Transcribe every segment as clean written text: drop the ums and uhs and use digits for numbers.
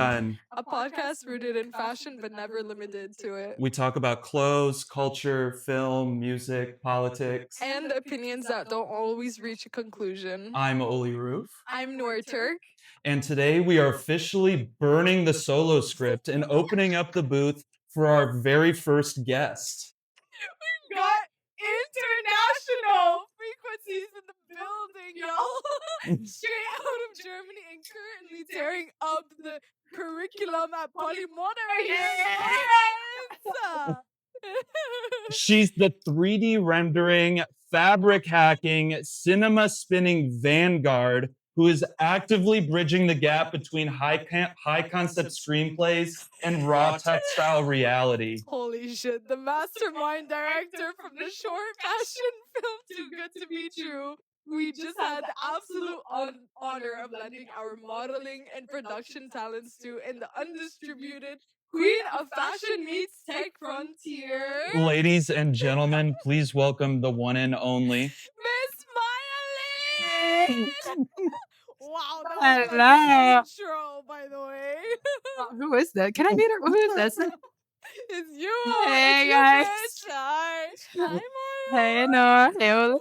Undone. A podcast rooted in fashion but never limited to it. We talk about clothes, culture, film, music, politics. And opinions that don't always reach a conclusion. I'm Ole Roof. I'm Noor Turk. And today we are officially burning the solo script and opening up the booth for our very first guest. We've got international frequencies in the building, y'all. Straight out of Germany and currently tearing up the curriculum at Polimoda here in Florence. She's the 3D rendering, fabric hacking, cinema spinning vanguard who is actively bridging the gap between high concept screenplays and raw textile reality. Holy shit, the mastermind director from the short fashion film Too Good to Be True. We just had the absolute honor of lending our modeling and production talents to in the undistributed Queen of Fashion meets Tech Frontier. Ladies and gentlemen, please welcome the one and only Miss Miley! Wow, that was Hello. my intro, by the way. Who is that? Can I meet her? Who is this? It's you. Hey, it's guys. You, bitch. Hi. Hi, Hey, Noah. Hey, Ole.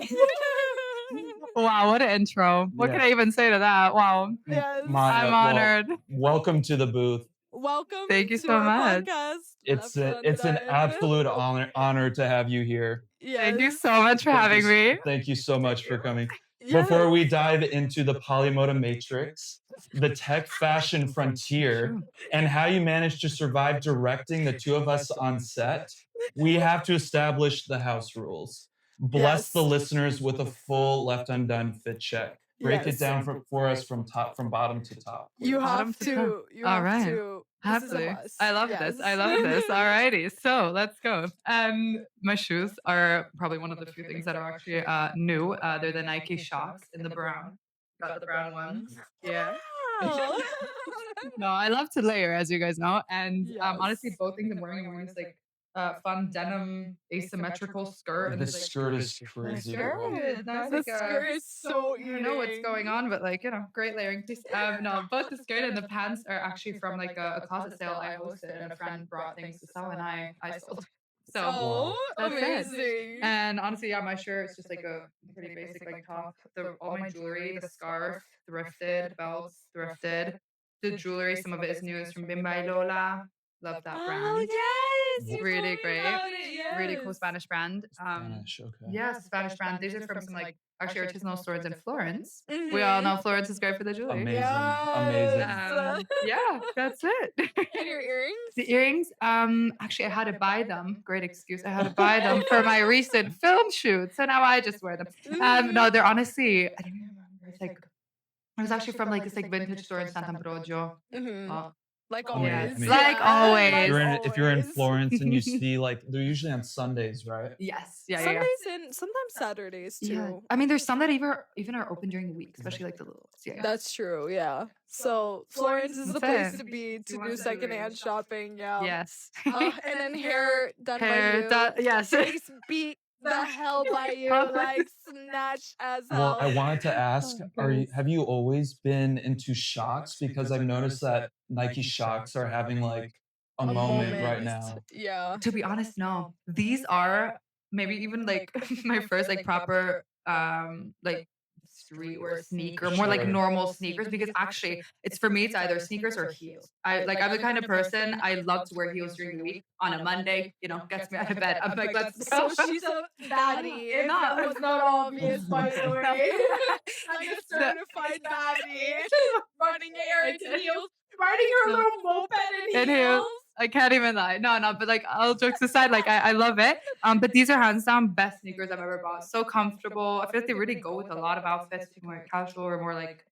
Wow, what an intro. What can I even say to that? Wow. Yes. Maya. I'm honored. Welcome to the booth. Welcome. Thank you to so our much. Podcast. It's an absolute honor to have you here. Yes. Thank you so much for having me. Thank you so much for coming. Yes. Before we dive into the Polimoda matrix, the tech fashion frontier, and how you managed to survive directing the two of us on set, we have to establish the house rules. Bless Yes. the listeners with a full Left Undone fit check. Break Yes. it down for us from bottom to top. You Bottom have to to. top. You All have right. to. This is a Happily. must. I love this. I love this. Alrighty. So let's go. My shoes are probably one of the few things that are actually new. They're the Nike Shox in the brown. Got the brown ones. Yeah. Wow. No, I love to layer, as you guys know. And Yes. honestly, both things I'm wearing this like fun denim asymmetrical skirt. And The this, like, skirt is crazy. girl. skirt. Nice, The like, skirt is so I don't know what's eating. going on, but like, great layering piece. No, both the skirt and the pants are actually from like a closet sale I hosted, and a friend brought things to sell, and I sold. So Oh, that's it. amazing. And honestly, yeah, my shirt's just like a pretty basic like top. All my jewelry, the scarf, thrifted, belts, thrifted. The jewelry, some of it is new. It's from Bimba y Lola. Love that brand. Oh, yes. you Really told me great. about it, Really cool yes. Spanish brand. Spanish, okay. Yes, Spanish brand. These are from some like actually artisanal stores in Florence. We Mhm. all know Florence is great for the jewelry. Amazing. Yes. Amazing. Yeah, that's it. And your earrings? The earrings, actually I had to buy them. Great excuse. I had to buy them for my recent film shoot. So now I just wear them. No, they're honestly, I don't even remember. It's like it was actually from like this like vintage store in Sant'Ambrogio. Mhm. Like I mean, always. I mean- Like always. If you're in always. Florence and you see like they're usually on Sundays, right? Yes. Yeah. Sundays and sometimes Saturdays too. Yeah. I mean, there's some that even are open during the week, especially like the little ones. Yeah. That's true, yeah. So Florence is the That's place it. to be to want do to do secondhand it. shopping, yeah. Yes. And then hair done by Hair. you. Yes. Face beat the hell by you, like snatch as Well, I hell. wanted to ask, have you always been into Shox? Because I've noticed that Nike Shox are having like a moment right now. Yeah. To be honest, no. These are maybe even like my first like proper like streetwear sneaker, more like Sure. normal sneakers, because actually it's for me it's either sneakers or heels. I'm the kind of person I love to wear heels during the week. On a Monday, gets me out of bed. I'm like, let's go. So she's a baddie. If No. that was not obvious, by the way. Like a certified baddie. Running errands in heels. Riding her little moped in In heels. heels. I can't even lie. No, but like all jokes aside, like I love it. But these are hands down best sneakers I've ever bought. So comfortable. I feel like they really go with a lot of outfits. You can wear it casual or more like,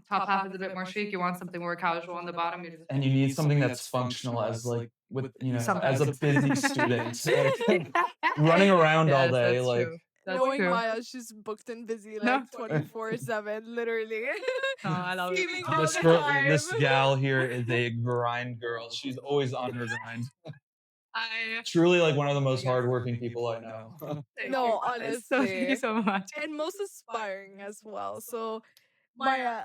top half is a bit more chic. You want something more casual on the bottom. And you need something that's functional as like with Something as a that's- busy student. Like, running around all Yes, day, that's like true. That's Knowing true. Maya, she's booked and busy No. like 24/7, literally. No, I love it. Scheming all this the girl, time. this gal here is a grind girl. She's always on her grind. Truly like one of the most hardworking people I know. Thank No, you, guys. So thank honestly. you so much. And most aspiring as well. So, Maya,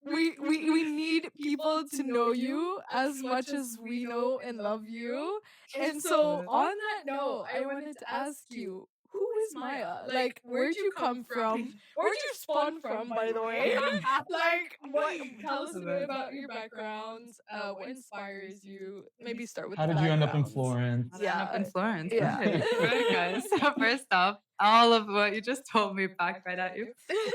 we need people to know you as much as we know and love you. And so on that note, I wanted to ask you, who is Maya? Like, where'd you come from? Where'd you spawn from, by the way? Like, what? Tell us a bit about your background. What inspires you? Maybe start with How the did you end up in background. Florence? How to end up in Florence. Yeah. Okay. Right, guys. So first off, all of what you just told me back right at you.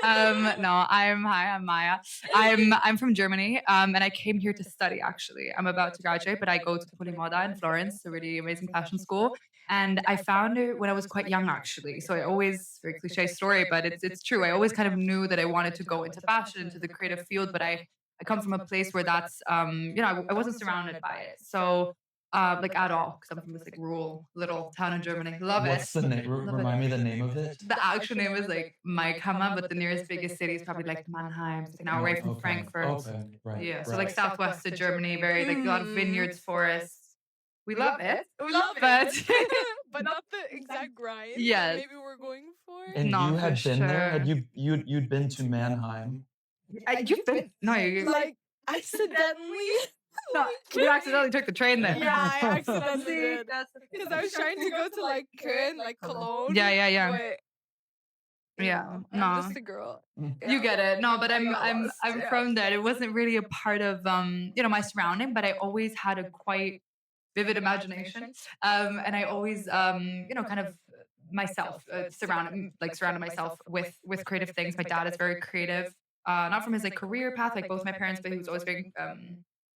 No, I'm Maya. I'm from Germany. And I came here to study actually. I'm about to graduate, but I go to Polimoda in Florence, a really amazing fashion school. And I found it when I was quite young actually. So I always, very cliche story, but it's true. I always kind of knew that I wanted to go into fashion, into the creative field, but I come from a place where that's I wasn't surrounded by it. So like at all, because I'm from this like rural little town in Germany. Love it. What's the name? Remind me the name of it. The actual name is like Maikama, but the nearest biggest city is probably like Mannheim. It's like an hour away from Frankfurt. Okay, right. Yeah, so right. like southwest of Germany, very like a lot of vineyards, forests. We love it. We love but it. But not the exact grind that Yes. maybe we're going for. And No, you for had been there? Had sure. you'd been to Mannheim? You've been Like, accidentally. no, you accidentally took the train there. Yeah, I accidentally See, did. that's Because I was trying to go to like Köln, like Cologne. yeah. But Yeah, I'm no. just a girl. You get it. No, but I I'm got I'm lost. I'm Yeah. from that. It wasn't really a part of my surrounding, but I always had a quite vivid imagination. And I always kind of myself surrounded myself with creative things. My dad is very creative. Not from his like career path, like both my parents, but he was always very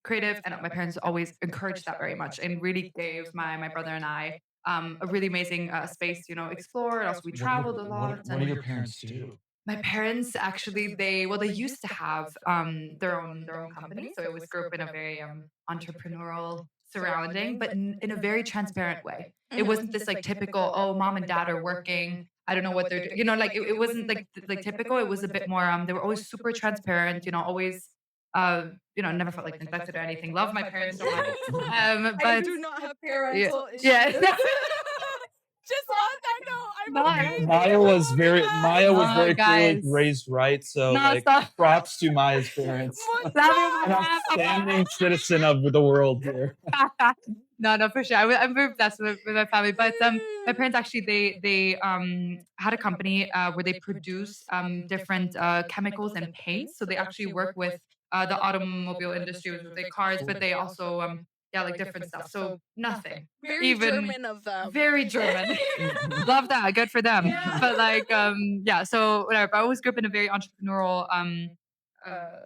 creative, and my parents always encouraged that very much and really gave my brother and I a really amazing space to explore. And also we traveled a lot. What do your parents do? My parents actually they used to have their own company, so I always grew up in a very entrepreneurial surrounding, but in a very transparent way. It wasn't this like typical, oh, mom and dad are working, I don't know what they're doing, like it wasn't like typical. It was a bit more they were always super transparent, always never felt like neglected or anything. Love my parents so much. But I do not have parental issues. yeah. Just on that note, I'm No, amazing. Maya was Love very that. Maya was No, very clearly guys. raised right, so No, like stop. props to Maya's parents. What Love An you, outstanding citizen of the world here. No, for sure. I'm very blessed with my family. But my parents actually they had a company where they produce different chemicals and paints. So they actually work with the automobile industry with their cars, but they also like different stuff. So nothing. Very Even German of them. very German. Love that. Good for them. Yeah. But like so whatever. But I always grew up in a very entrepreneurial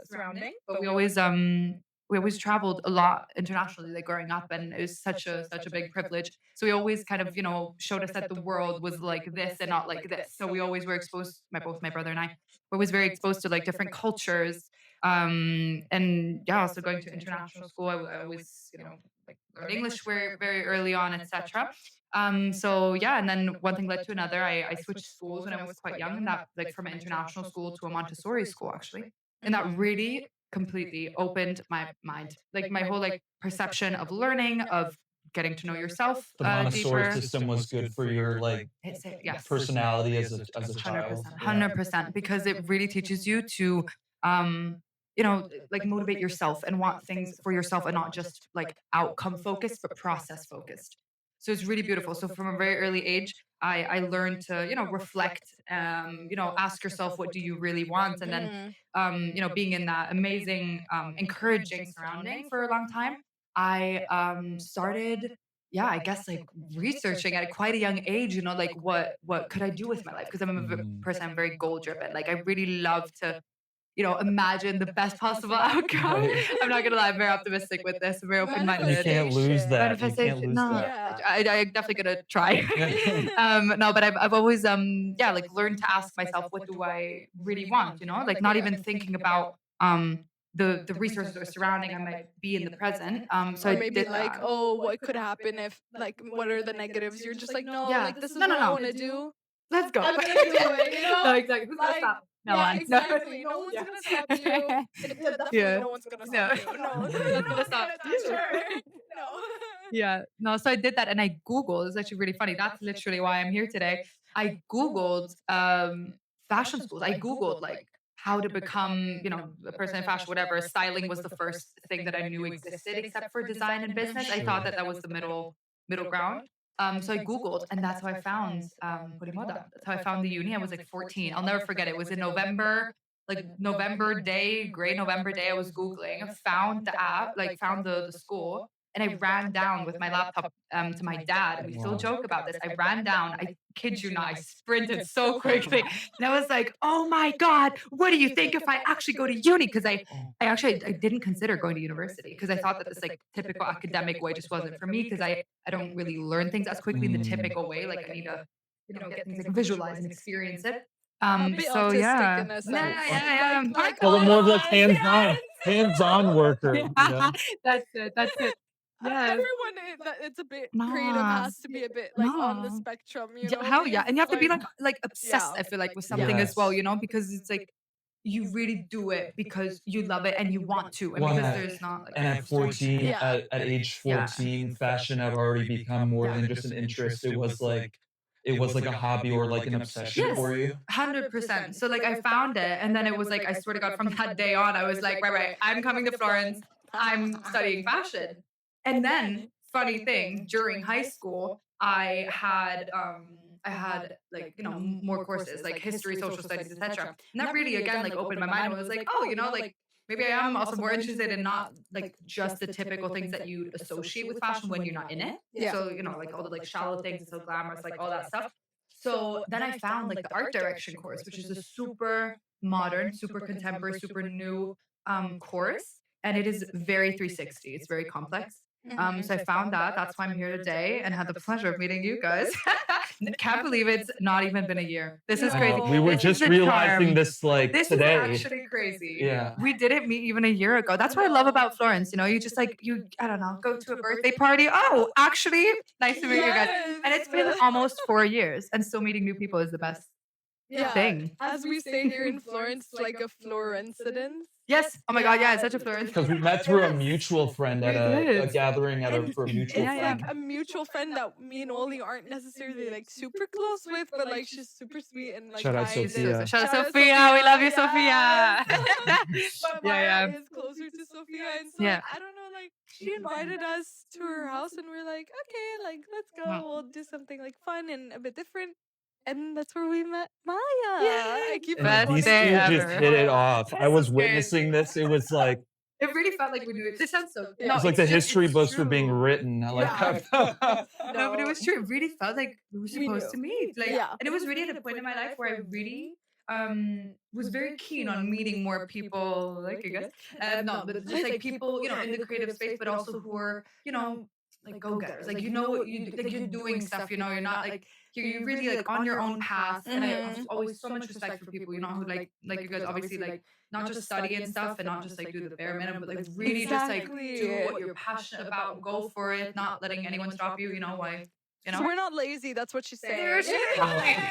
surrounding. But we always traveled a lot internationally, like growing up, and it was such a big privilege. So we always kind of showed us that the world was like this and not like this. So we always were exposed. Both my brother and I were always very exposed to like different cultures. And yeah, also going to international school, I always like learned English very very early on, etc. So yeah, and then one thing led to another. I switched schools when I was quite young, and that like from an international school to a Montessori school actually, and that really completely opened my mind, like my whole like perception of learning, of getting to know yourself The Montessori deeper. system was good for your like Yes, personality as a child. 100%, because it really teaches you to like motivate yourself and want things for yourself and not just like outcome focused but process focused. So it's really beautiful. So from a very early age I learned to reflect, ask yourself what do you really want, and then being in that amazing encouraging surrounding for a long time, I started, yeah, I guess like researching at quite a young age, like what could I do with my life, because I'm a person, I'm very goal driven. Like I really love to imagine the best possible outcome. Right. I'm not gonna lie, I'm very optimistic with this. I'm very open minded. You can't lose that. You can't Manifestation. lose No, that. I'm definitely gonna try. No, but I've always like learned to ask myself, what do I really want? Like not even thinking about the resources that are surrounding. I might be in the present. So Or I maybe did like, that. oh, what could happen if, like, what are the negatives? You're just like, no, Yeah. like, this is No, what no. I want to do. Let's go. I'm gonna do it, No, exactly. Who's gonna Like, stop? No yeah, one. exactly. No one's Yeah. gonna stop you. Definitely Yeah. no one's gonna No. stop you. No, No one's no gonna one's stop gonna touch you. her. No. Yeah. No, so I did that and I Googled. It's actually really funny. That's literally why I'm here today. I Googled fashion schools. I Googled like how to become, a person in fashion, whatever. Styling was the first thing that I knew existed, except for design and business. I thought that that was the middle ground. So I Googled, and that's how I found Polimoda. That's how I found the uni. I was like 14. I'll never forget. It was in November, like November day, gray November day. I was Googling, found the app, like found the school, and I ran down with my laptop to my dad. And we still joke about this. I ran down. I kid you not. I sprinted so quickly, and I was like, "Oh my god, what do you think if I actually go to uni?" Because I didn't consider going to university because I thought that this like typical academic way just wasn't for me because I don't really learn things as quickly in the typical way. Like I need to, get things like visualize and experience it. A bit So autistic yeah, in a sense. yeah. Like, Well, more of like yes. hands-on worker. You know? That's it. That's it. Yes. Everyone it's a bit creative Nah. has to be a bit like on the Nah. spectrum, you Yeah, know. hell yeah, because and you have to be like, like obsessed. yeah. I feel like with something as well, Yes. because it's like you really do it because you love it and you want to, and Well, because and there's not like And a at force. 14, Yeah. at age Yeah. 14, fashion had already become more than just an interest. It was like a hobby or like an obsession Yes. for you. 100%. So like I found it, and then it was like I swear to God, from that day on, I was like, right, I'm coming to Florence. I'm studying fashion. And then, funny thing, during high school, I had like more courses like history, social studies, etc. And that really again like opened my mind. I was like, oh, like maybe I am also more interested in not like just the typical things that you associate with fashion when you're not in it. Yeah. So like all the like shallow things, it's so glamorous, like all that stuff. So then I found like the art direction course, which is a super modern, super contemporary, super new course, and it is very 360. It's very complex. So I found that. That's why I'm here today and had the pleasure of meeting you guys. Can't believe it's not even been a year. This is crazy. We were This just is the realizing charm. this like This today. is actually crazy. Yeah. We didn't meet even a year ago. That's what I love about Florence. You just like I don't know, go to a birthday party. Oh, actually, nice to meet you guys. And it's been almost 4 years, and still meeting new people is the best thing. As we say here in Florence, like a Florencidence. Yes. Oh my God. Yeah, it's such a Florence. Because we met through a mutual friend at We a did. gathering for a mutual It's friend. like a mutual friend that me and Oli aren't necessarily like super close with, but like she's super sweet and like Shout out kind and- Sophia. Shout out Sophia. We love you, Sophia. But Maya Yeah. is closer to Sophia, and so Yeah. I don't know, like she invited us to her house, and we're like, okay, like let's go, we'll do something like fun and a bit different, and that's where we met Maya. I keep And Best these two day just ever. hit it off. I was This is witnessing this. It was like It really felt like we knew it. This sounds so. Yeah. No, it's like the just- history it's books were being true. written. I like that. No, but it was true. It really felt like we were supposed to knew. meet. Like, Yeah. and it was really at a point in my life where I really was very keen on meeting more people like you guys. No, but just like people, in the creative space, but also who are, like go-getters. Like what you like you're doing stuff, you're not like you're really like on your own path. And I have always so much respect for people, who like you guys obviously like not just study and stuff and not just like do the bare minimum, but like really just like do what you're passionate about, go for it, not letting anyone stop you, why. So we're not lazy. That's what she's saying. They're not lazy.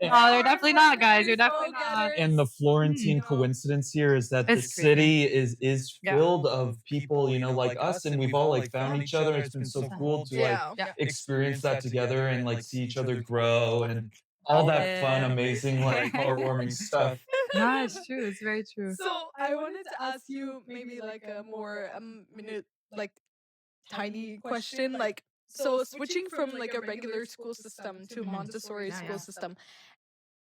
No, they're definitely not, guys. You're definitely not. And the Florentine coincidence here is that the It's city is Yeah. filled of people, like us, and we've all like found each other. It's been so cool to like Yeah. experience that together and like see each other grow and all that fun, amazing, like heartwarming stuff. No, it's true. It's very true. So I wanted to ask you maybe like a more minute, like tiny question, like so switching from like a regular school system to Montessori school system.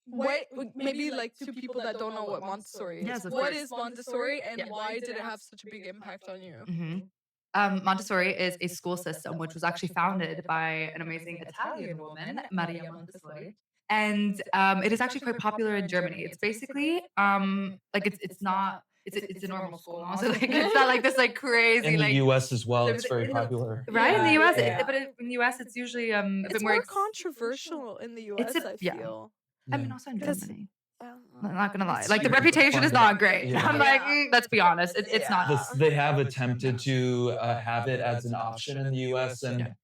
What maybe like to people that don't know what Montessori is? Yes, of what course. is Montessori and Yeah. why did it have such a big impact on you? Montessori is a school system which was actually founded by an amazing Italian woman, Maria Montessori. And it is actually quite popular in Germany. It's basically like it's not it's a normal school now. So like it's not like this like crazy In the like U.S. as well, it's very in the- popular. right in the U.S. Yeah. But in the U.S. it's usually a It's bit more more controversial in the US, It's a- I yeah. feel. I mean also in Because- Germany. I'm not gonna lie. It's Like the super reputation is fun. not great. Yeah. I'm like, Yeah. let's be honest, it's not. They have attempted to have it as an option in the U.S. and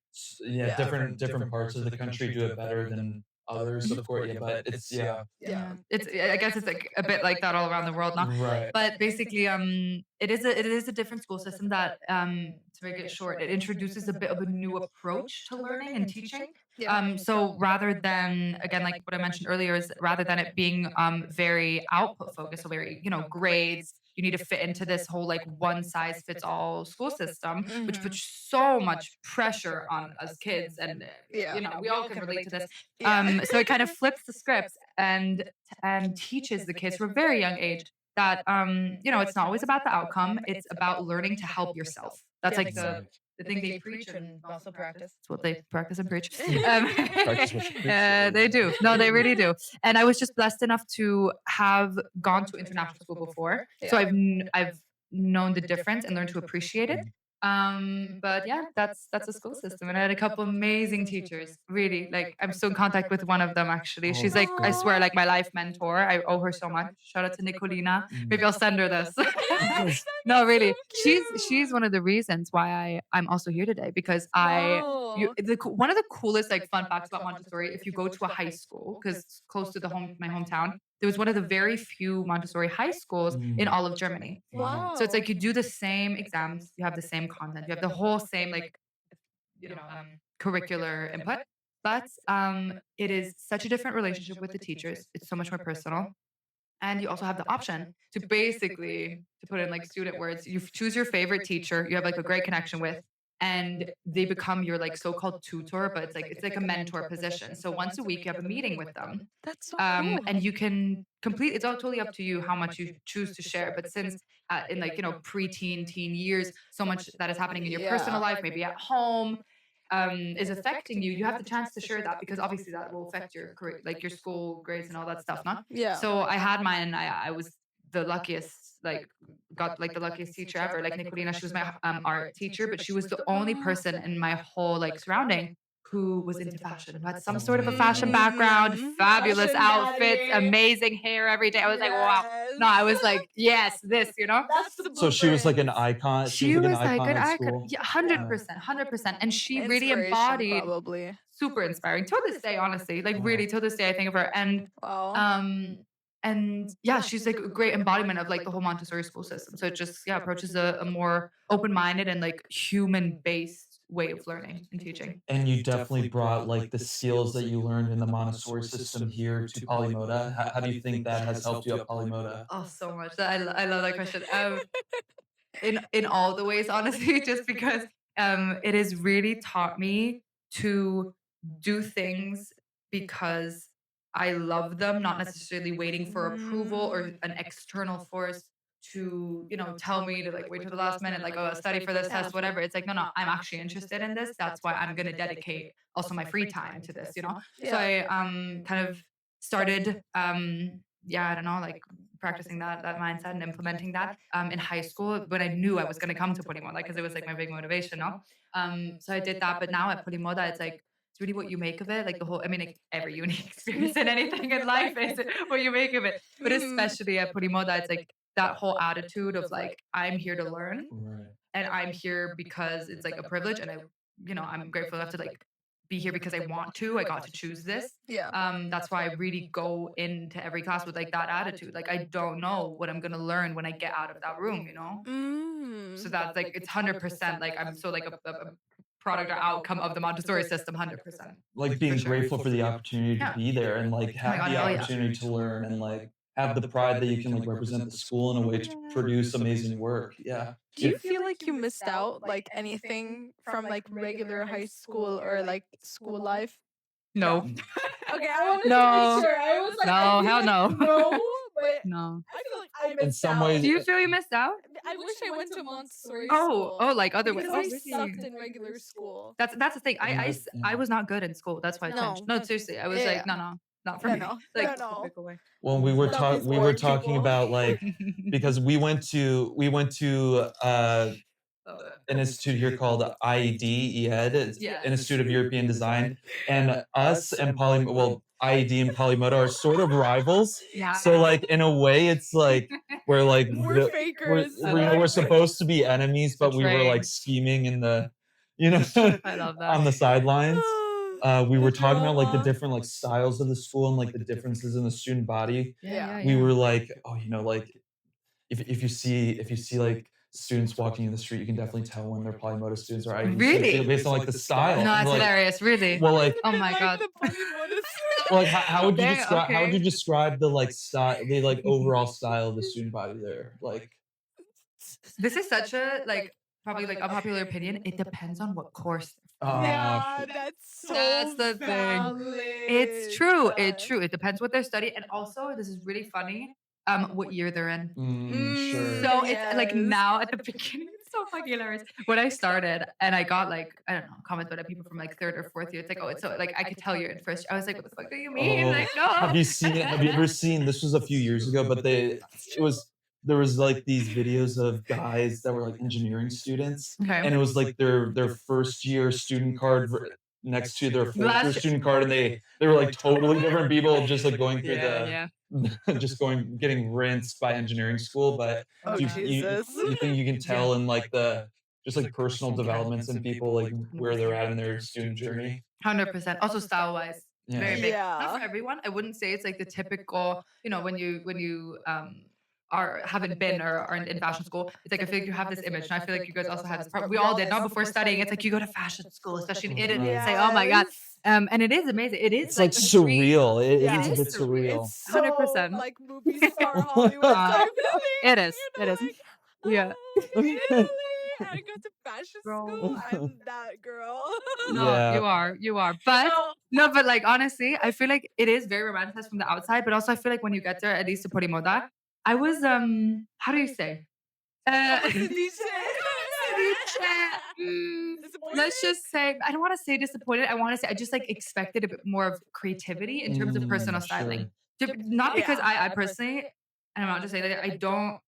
different parts of the country do it better than others, of course. Yeah, but it's Yeah. It's I guess it's like a bit like that all around the world now. right. But basically, it is a different school system that, to make it short, it introduces a bit of a new approach to learning and teaching. So rather than, again, like what I mentioned earlier, is rather than it being very output focused, so very, grades, you need to fit into this whole like one size fits all school system, which puts so much pressure on us kids, and we all can relate to this. So it kind of flips the scripts and teaches the kids from a very young age that it's not always about the outcome, it's about learning to help yourself. That's like the thing they preach and also practice. It's what they practice and preach. Practice what you preach. They do. No, they really do. And I was just blessed enough to have gone to international school before, so I've known the difference and learned to appreciate it. But yeah, that's a school system, and I had a couple amazing teachers. Really, like I'm still in contact with one of them. Actually, she's like, I swear, like my life mentor. I owe her so much. Shout out to Nicolina. Maybe I'll send her this. No, really, she's one of the reasons why I'm also here today, because one of the coolest like fun facts about Montessori, if you go to a high school, because it's close to my hometown, there was one of the very few Montessori high schools in all of Germany. Wow. So it's like you do the same exams, you have the same content, you have the whole same like curricular input, but it is such a different relationship with the teachers. It's so much more personal. And you also have the option to basically, to put in like student words, you choose your favorite teacher you have like a great connection with, and they become your like so-called tutor, but it's like a mentor position. So once a week you have a meeting with them. That's so cool. And you can complete, it's all totally up to you how much you choose to share. But since in like, preteen, teen years, so much that is happening in your personal life, maybe at home, is affecting you, you have the chance to share that, because obviously that will affect your career, like your school grades and all that stuff, no? Yeah. So I had mine, and I was the luckiest, like got like the luckiest teacher ever. Like Nicolina, she was my art teacher, but she was the only person in my whole like surrounding who was into fashion, who had some sort of a fashion background, fabulous Fashion outfits, daddy. amazing hair every day. I was like, wow. No, I was like, yes, this, That's the So she was like an blueprint. icon. she was like an at icon. school. Yeah, 100%, 100%. And she really Inspiration, embodied, probably. super inspiring till this day, honestly. Like really till this day, I think of her. And Wow. and yeah, she's like a great embodiment of like the whole Montessori school system. So it just approaches a more open-minded and like human-based way of learning and teaching. And you definitely brought like the skills that you learned in the Montessori system here to Polimoda. How do you think that has helped you at Polimoda? Oh, so much. I love that question. In all the ways, honestly, just because it has really taught me to do things because I love them, not necessarily waiting for approval or an external force to, tell me to like wait till the last minute, like, oh, study for this test, whatever. It's like, no, I'm actually interested in this. That's why I'm gonna dedicate also my free time to this. So I kind of started I don't know, like practicing that mindset and implementing that in high school when I knew I was going to come to Polimoda, because it was like my big motivation, no? So I did that, but now at Polimoda, it's like, it's really what you make of it. Like the whole, I mean, like every unique experience in anything in life is what you make of it. But especially at Polimoda, it's like that whole attitude of like, I'm here to learn, Right. and I'm here because it's like a privilege, and I'm grateful enough to like be here because I want to. I got to choose this. Yeah. That's why I really go into every class with like that attitude. Like I don't know what I'm gonna learn when I get out of that room. So that's like it's 100%. Like I'm so like a product or outcome of the Montessori system, 100%. Like being grateful for the opportunity to Yeah. be there and like have God, the hell yeah. opportunity to learn and like have the pride that you can like represent the school in a way to produce amazing work. Yeah. Do you feel like you missed out like anything from like regular high school or like school life? No. Okay, I wanted No. to make sure. I was like, No, I feel hell like no. No, but No. I feel like I missed In some out. ways- Do you feel you missed out? I wish I went to Montessori Oh, school. like other ways. Because Oh, I really? sucked in regular school. That's the thing. I was not good in school. That's why I No. changed. No, seriously. I was Yeah. like, no, not for No, me. no. Like, No, no. pick away. Well, we were Love these we were bored talking people. about like because we went to an institute here called IED, it's Yes. Institute of European Design, and us and IED and Polimoda are sort of rivals. Yeah. So like in a way, it's like we're like We're fakers. we're supposed to be enemies, but we were Betraying. like scheming in the I love that. on the sidelines. We were The talking about like the drama. different like styles of the school and like the differences in the student body. Yeah. We were like, oh, like if you see like students walking in the street, you can definitely tell when they're Polimoda students or IB students Really? based on like the style. No, that's Like, hilarious. Really. well, like, Oh my like god. the Polimoda well, like Dang, how would you okay. describe the like style, the like overall style of the student body there? Like, This is such a like probably like unpopular opinion. It depends on what course. Yeah, that's so That's the thing. It's valid. true. It's true. It depends what they're studying, and also this is really funny. What year they're in. sure. So it's like Yes. now at the beginning, it's so fucking hilarious. When I started and I got like, I don't know, comments by people from like 3rd or 4th year. It's like, oh, it's so like I could tell you're in first year. I was like, what the fuck do you mean? Oh, Like, no. have you ever seen, this was a few years ago, but there was like these videos of guys that were like engineering students, Okay. and it was like their first year student card next to their 4th year Last- student card, and they were like totally different people, just like going through Yeah. just getting rinsed by engineering school. But Oh, you Jesus. think you can tell in like the just like personal developments and people like where they're at in their student journey. 100%. Also style wise, Yeah. very big. Yeah. Not for everyone. I wouldn't say it's like the typical. You know, when you are haven't been or aren't in fashion school, it's like I feel like you have this image, and I feel like you guys also had this part. We all did, not before studying. It's like you go to fashion school, especially in Italy. It's like, oh my god. And it is amazing. It is It's like a treat. surreal. It Yeah. is a bit surreal. It's so 100%. like movie star Hollywood type of thing. It is. You It know, is. like, Yeah. oh, Italy. I go to fashion Girl. school. I'm that girl. No, Yeah. you are. But no, but like honestly, I feel like it is very romanticized from the outside, but also I feel like when you get there, at least to Polimoda, I was how do you say? Let's just say I don't want to say disappointed. I want to say I just like expected a bit more of creativity in terms of personal styling. Not because I personally, and I'm not just saying that I don't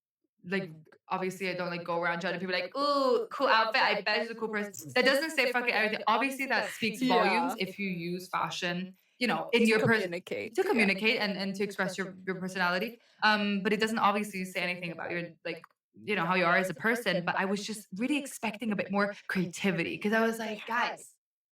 like obviously I don't like go around judging people like, ooh, cool outfit. I bet she's a cool person. That doesn't say fucking everything. Obviously that speaks volumes if you use fashion, you know, in your communicate. to communicate and to express your personality. But it doesn't obviously say anything about your like, you know, how you are as a person. But I was just really expecting a bit more creativity because I was like, guys,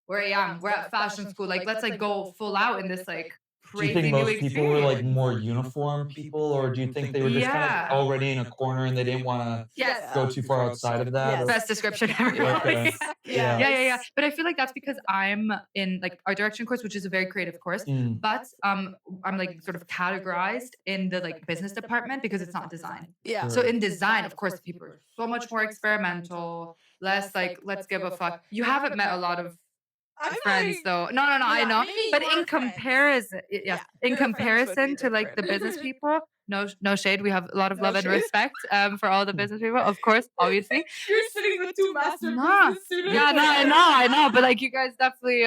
we're young, we're at fashion school. Like, let's like go full out in this like Do you crazy think new most people were like experience. more uniform people, or do you think they were just kind Yeah. of already in a corner and they didn't want to Yes. go too far outside of that? Yes. or- Best description ever. Okay. Yeah. Yeah. But I feel like that's because I'm in like art direction course, which is a very creative course. Mm. But I'm like sort of categorized in the like business department because it's not design. Yeah. So in design, of course, people are so much more experimental, less like let's give a fuck. You haven't met a lot of friends though. No, I know. But in comparison, Yeah, in your friends would be comparison to like the different. business people, no shade. We have a lot of No love and shade. respect for all the business people, of course, obviously. You're sitting with two master Nah. business students. Yeah, no, I know. But like you guys definitely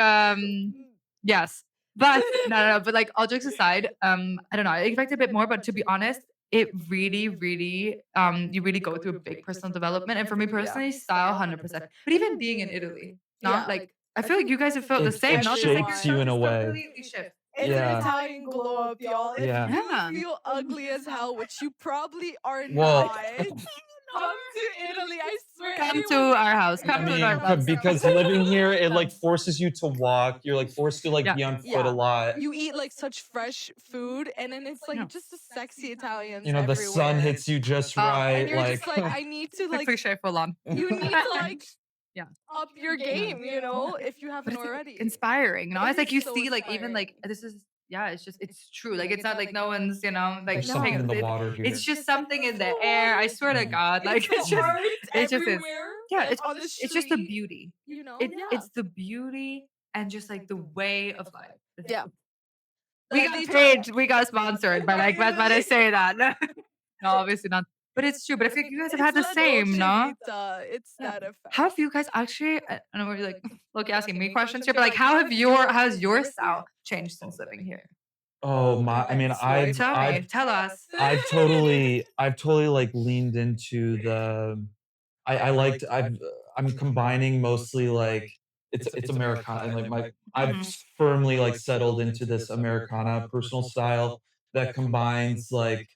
yes. But no. But like all jokes aside, I don't know. I expect a bit more, but to be honest, it really, you really go through a big personal development. And for me personally, style 100%. But even being in Italy, not Yeah. like I feel like you guys have felt the It- same. it Not just like shapes your you in a stuff way. completely shift. It's Yeah. an Italian glow up, y'all. If Yeah. Yeah. you feel ugly as hell, which you probably are Well- not, come to Italy. I swear. Come to anyone- our house. I Come to mean, our house. because living here, it like forces you to walk. You're like forced to like Yeah. be on foot Yeah. a lot. You eat like such fresh food, and then it's like Yeah. just the sexy Italians. You know, the sun everywhere. hits you just Oh, right. and you're Like, just like, I need to Like like, cliche full on. you need to like, Yeah. up your game, you know, if you But haven't it's like, already. inspiring, you know? It It's like is you so see, like even like this is it's true. Like it's not like no one's, you know, like there's No. something in the it- water here. it's just something in the air. I swear to Mm. God, like it's the just art it's just is. everywhere, Yeah, like, it's on the it's just the street, beauty. you know. It's the beauty and just like the way of life. Yeah. We Like, got these paid, we got sponsored, but like that's why I say that. No, obviously not. But it's true. But I think you guys have had the It's la same, dolce no? vita, it's Yeah. that effect. How have you guys actually? I don't know, you're like look asking me questions here, but like how's your style changed since living here? Oh my! I mean, Story Tell us. I've totally like leaned into the. I'm combining mostly like it's Americana. Like I've Mhm. firmly like settled into this Americana personal style that combines like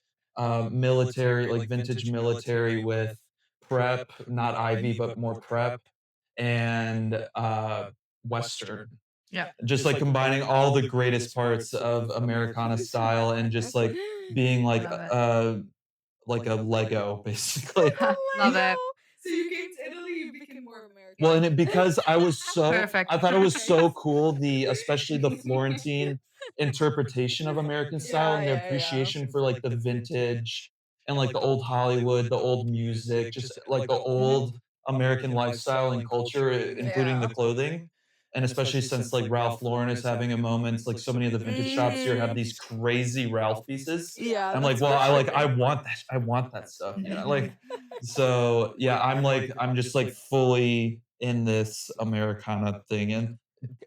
military, like vintage military with prep, not Ivy, but more prep, and Western. Yeah. Just like combining all the greatest parts of Americana style and just like being Love like a Lego basically. Love it. So you came to Italy, you became more American. Well, and because I Perfect. thought it was so cool, especially the Florentine interpretation of American style and their Yeah. appreciation for like the vintage and like the old Hollywood, the old music, just like the old American lifestyle and culture, including the clothing. And especially since like Ralph Lauren is having a moment, like so many of the vintage shops here have these crazy Ralph pieces. Yeah. I'm like, well, I want that. I want that stuff. You know, like so yeah, I'm just like fully in this Americana thing, and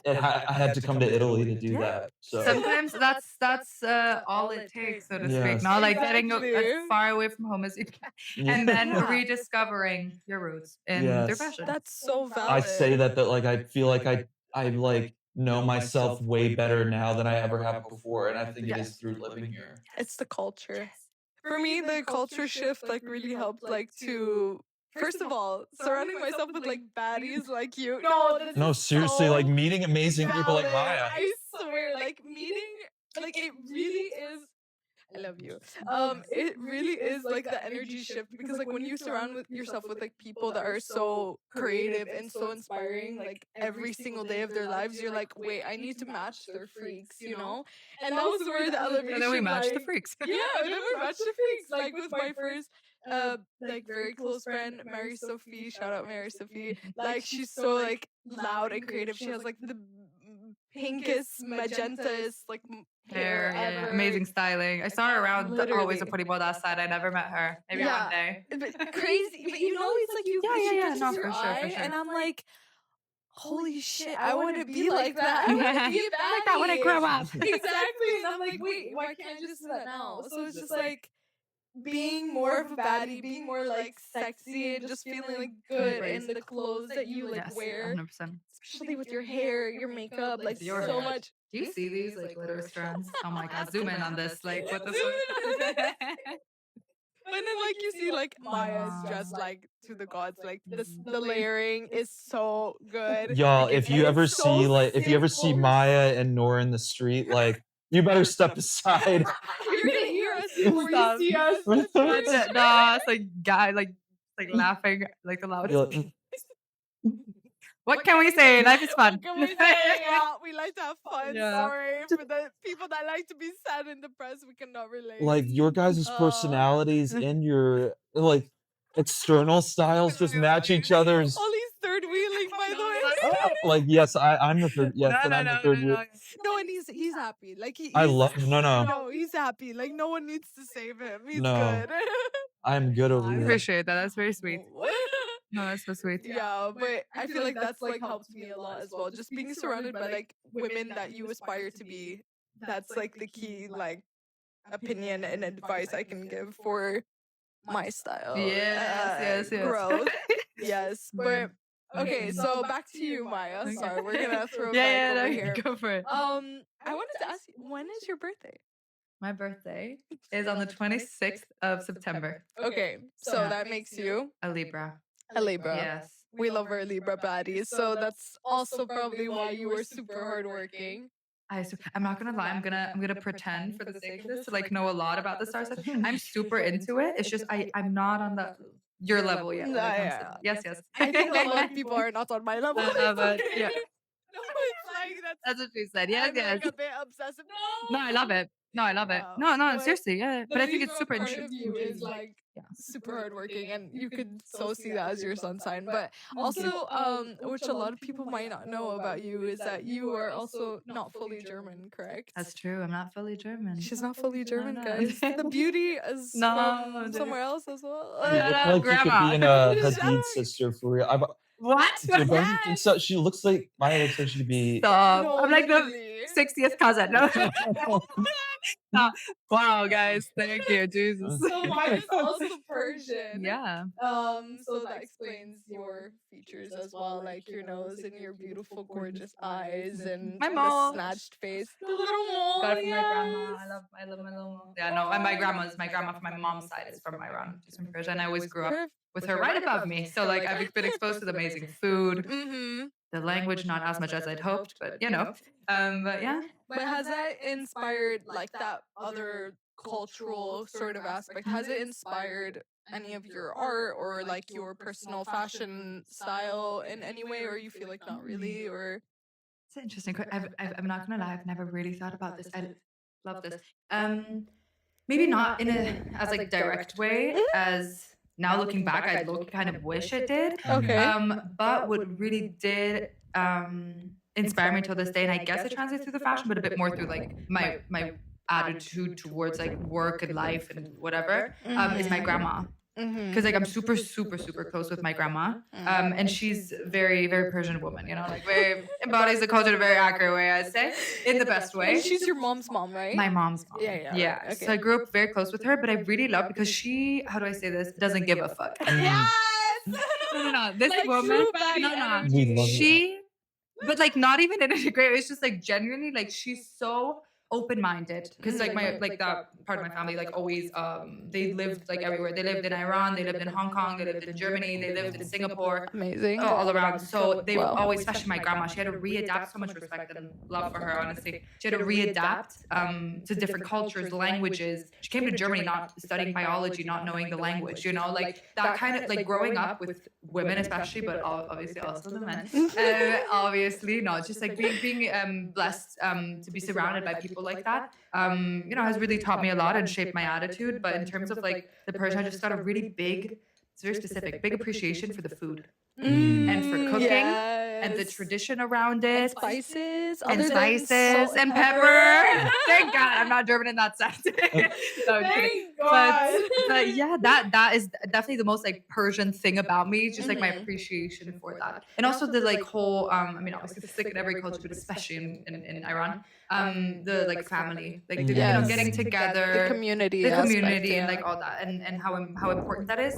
I had to come to Italy to do that. So Sometimes that's all it takes, so to speak. Yes. Not like getting as Exactly. far away from home as you can, Yeah. and then Yeah. rediscovering your roots in their Yes. fashion. That's so valid. I say that like I feel like I like know myself way better now than I ever have before, and I think it is through living here. It's the culture. For me, the culture shift like really helped like to first of all surrounding myself with like baddies like you. No, this No, is seriously, so like meeting amazing people like valid. Maya. I swear, like meeting, like it really is. I love you. It really is like the energy shift because like when you surround yourself with like people that are so creative and so inspiring, like every single day of their lives, you're like, wait, I need to match their freaks, you know? And that was where the elevation. And then we match the like, freaks. Yeah, and then we match the freaks. Like with my first like very close friend, Mary Sophie, shout out Mary Sophie. Like she's so like loud and creative. She has like the pinkest, magentaest like hair ever. Amazing styling. I saw her around always Literally. a Polimoda side. I never met her. Maybe one day. But crazy. But you know, it's like you she catches no, your for sure, eye, for sure. and I'm like, holy shit, I want to be like that. I want to be Like that when I grow up. Exactly. And I'm like, wait, why can't I just do that now? So it's just like being more of a baddie, being more like sexy, and just feeling like good in the clothes that you like wear, 100%. especially with your hair, your makeup, like Your so hair. much. Do you see these like glitter strands? Oh my god, zoom in on this. Like what the Zoom in on fuck? And then like you see like Maya's dressed like to the gods, like the layering is so good. Y'all, Like, if you it's ever so see simple. Maya and Noor in the street, like you better step aside. You're gonna hear us before Stop. you see us. No, it's like guy like laughing like the loudest. You're like, What can we say? Life is fun. What can we say? Yeah, we like to have fun. Yeah. Sorry for the people that like to be sad and depressed. We cannot relate. like your guys' personalities and your like external styles just match each other's. Ollie's third wheeling, by the way. Like yes, I'm the third. Yes, and I'm the third. No, and he's happy. Like I love no. No, he's happy. Like no one needs to save him. He's No. good. I'm good over I here. appreciate that. That's very sweet. No, that's so sweet. Yeah, but I feel like that's like helped me a lot as well. Just being surrounded by like women that you aspire to be. That's like the key like opinion and advice I can give for my style. Yes. Growth. Yes, but okay. So back to you, Maya. Okay. Sorry, we're gonna throw Yeah, back over no, here. go for it. I wanted to ask you, when is your birthday? My birthday is on the 26th of September. Okay, so Yeah. that makes you A Libra. a Libra. Yes. We love our Libra baddies, so that's also probably why you were super hardworking. I'm not gonna lie. I'm gonna pretend for the sake of this to like know a lot about the star sign. I'm super into it. It's just I'm not on your level yet. When it comes to, yes. I think a lot of people are not on my level. But yeah, No, it's like that's what she said. Yes, I'm yes. like a bit obsessive. No, I love it. No, I love it. Wow. No, But seriously, yeah. But I think it's super part of interesting. you is like Yeah. super hardworking, and you could so see that as your sun sign. But also, which a lot of people might not know about you is that you are also not fully German, correct? That's true. I'm not fully German. She's not fully German, no. guys. The beauty is No, from dude. somewhere else as well. You Shut look up, like you Grandma. could be in a Hadid sister for real. What? Don't you think so? She looks like Maya looks like she could be. Stop. No, I'm like the literally. 60th cousin. No. No. Wow, guys. Thank you, Jesus. So mine is also Persian. Yeah. So that explains your features as well, like your nose and your beautiful, gorgeous eyes and My the mole. snatched face. The little mole. Got it from my grandma. yes. I love my little mom. Yeah, no, and my grandma from my mom's side is from Iran. She's from Persia, and I always grew up with her right above me. So like I've been exposed to the amazing food, Mm-hmm. the language, not as much as I'd hoped, but you know. But yeah. But has that inspired like that other cultural sort of aspect? Has it inspired any of your art or like your personal fashion style in any way, or you feel like not really, or? It's an interesting question. I'm not gonna lie, I've never really thought about this. I love this. Maybe not in a as like direct way as now looking back, I look kind of wish it did. Okay. But what really did inspire me till this day, and I guess it translates through the fashion, but a bit more through like my attitude towards like work and life and whatever, is my grandma. Because like I'm super close with my grandma, and she's very Persian woman, you know, like very embodies the culture in a very accurate way, I'd say, in the best way. And she's your mom's mom, right? My mom's mom. Yeah. Okay. So I grew up very close with her, but I really love because she, how do I say this, doesn't give a fuck. Yes. No. This Like woman, true baddie energy. We love she, but like not even in a great way. It's just like genuinely, like she's so open-minded because like my like that part of my family like always they lived like everywhere. They lived in Iran, they lived in Hong Kong, they lived in Germany, they lived in Singapore, Amazing. all around. So they always, especially my grandma, she had to readapt. So much respect and love for her, honestly. She had to readapt to different cultures, languages. She came to Germany not studying biology, not knowing the language, you know, like that kind of like growing up with women especially, but obviously also the men, obviously not just like being blessed to be surrounded by people like that, you know, has really taught me a lot and shaped my attitude. But in terms of like the Persian, I just got a really big, it's very specific, big appreciation for the food and for cooking and the tradition around it, Spices, and other than spices salt and pepper. Thank God I'm not German in that sense. No, I'm kidding. But yeah, that is definitely the most like Persian thing about me, just like my appreciation for that, and also the like whole I mean obviously it's like in every culture, but especially in Iran, the like family, like you know, getting together, the community and aspect, like all that, and how important that is.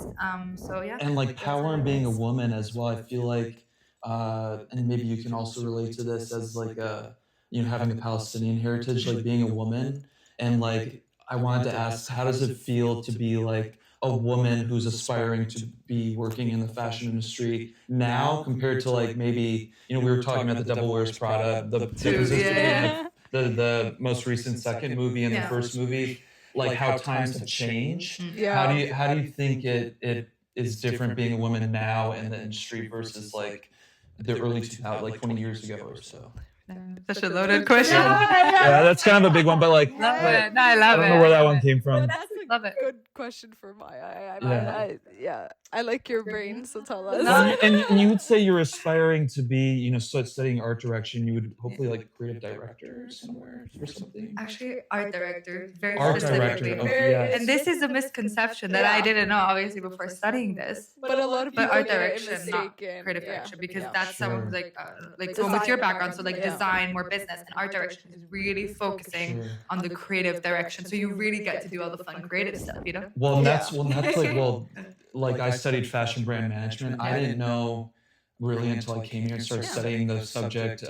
So yeah, And like power in being a woman as well. I feel like, and maybe you can also relate to this as like a, you know, having a Palestinian heritage, like being a woman. And like, I wanted to ask, how does it feel to be like a woman who's aspiring to be working in the fashion industry now compared to like maybe, you know, we were talking about the Devil Wears Prada, the differences between the most recent second movie and the first movie, like how times have changed. Yeah. How do you think it is different being a woman now in the industry versus like the early 2000s, like 20 years ago or so? Such a loaded question. Yeah, that's kind of a big one, but like, Love it. No, I love it. I don't know where that one came from. That's a Love it. good question for Maya. Yeah. I like your brain, so tell us. And you would say you're aspiring to be, you know, studying art direction. You would hopefully like creative director somewhere or something. Actually, art director, very Art specifically. director. Okay, yes. And this is a misconception that I didn't know, obviously, before studying this. But a lot of people But art get it direction, not mistaken. creative direction, because Yeah. that's Sure. some like going with your background, so like Yeah. design, more business, and art direction is really focusing Sure. on the creative direction. So you really get to do all the fun creative stuff, you know? Well, that's like I studied fashion brand management. I didn't know really until I came here and started studying the subject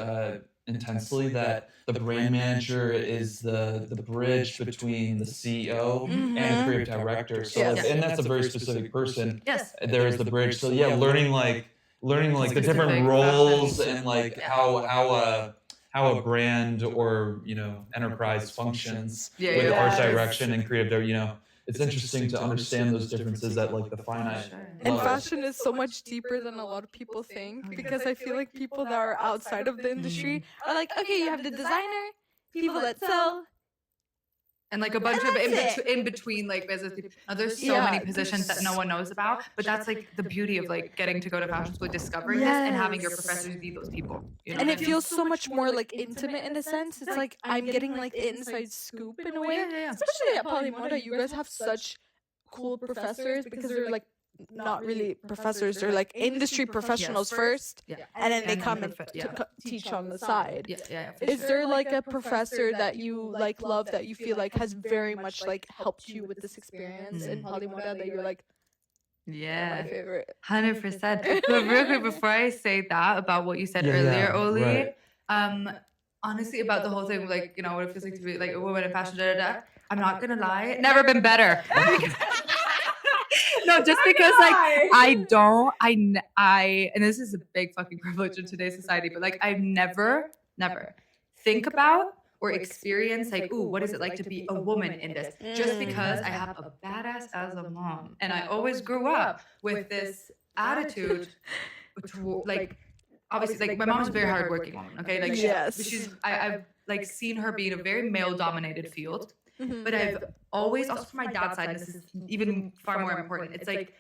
intensely that the brand manager is the bridge between the CEO and the creative director. So like, and that's a very specific person. Yes. There is the bridge. So yeah, learning like the different Specific roles fashion. and like how a brand or, you know, enterprise functions with art direction and creative, you know, it's interesting to understand those differences at like the finite And levels. fashion is so much deeper than a lot of people think, because I feel like people that are outside of the industry are like, okay, you have the designer, people that sell, And like a bunch of in between like business people. Now there's so many positions that no one knows about, but that's like the beauty of like getting to go to fashion school, discovering this, and having your professors be those people. You know and what it I mean? feels so much more like intimate in a sense. It's like I'm getting like the inside scoop in a way. Yeah. Especially at Polimoda, you guys have such cool professors because they're like not really professors, they're like industry professionals first, Yeah. and then they come and teach on the side. Is there like a professor that you like love that you feel like has very much like helped you with this experience in Polimoda that you're like, my favorite? 100%. But real quick, before I say that about what you said earlier, Oli, right. Honestly, about the whole thing, like, you know, what it feels like to be like a woman in fashion, I'm not gonna lie, never been better. No, just because like I and this is a big fucking privilege in today's society, but like I never think about or experience like, ooh, what is it like to be a woman in this? Just because I have a badass as a mom. And I always grew up with this attitude to, like, obviously, like, my mom's a very hardworking woman, okay? Like, I've like seen her be in a very male-dominated field, but I've always, also from my dad's side, and this is even far more important, it's like,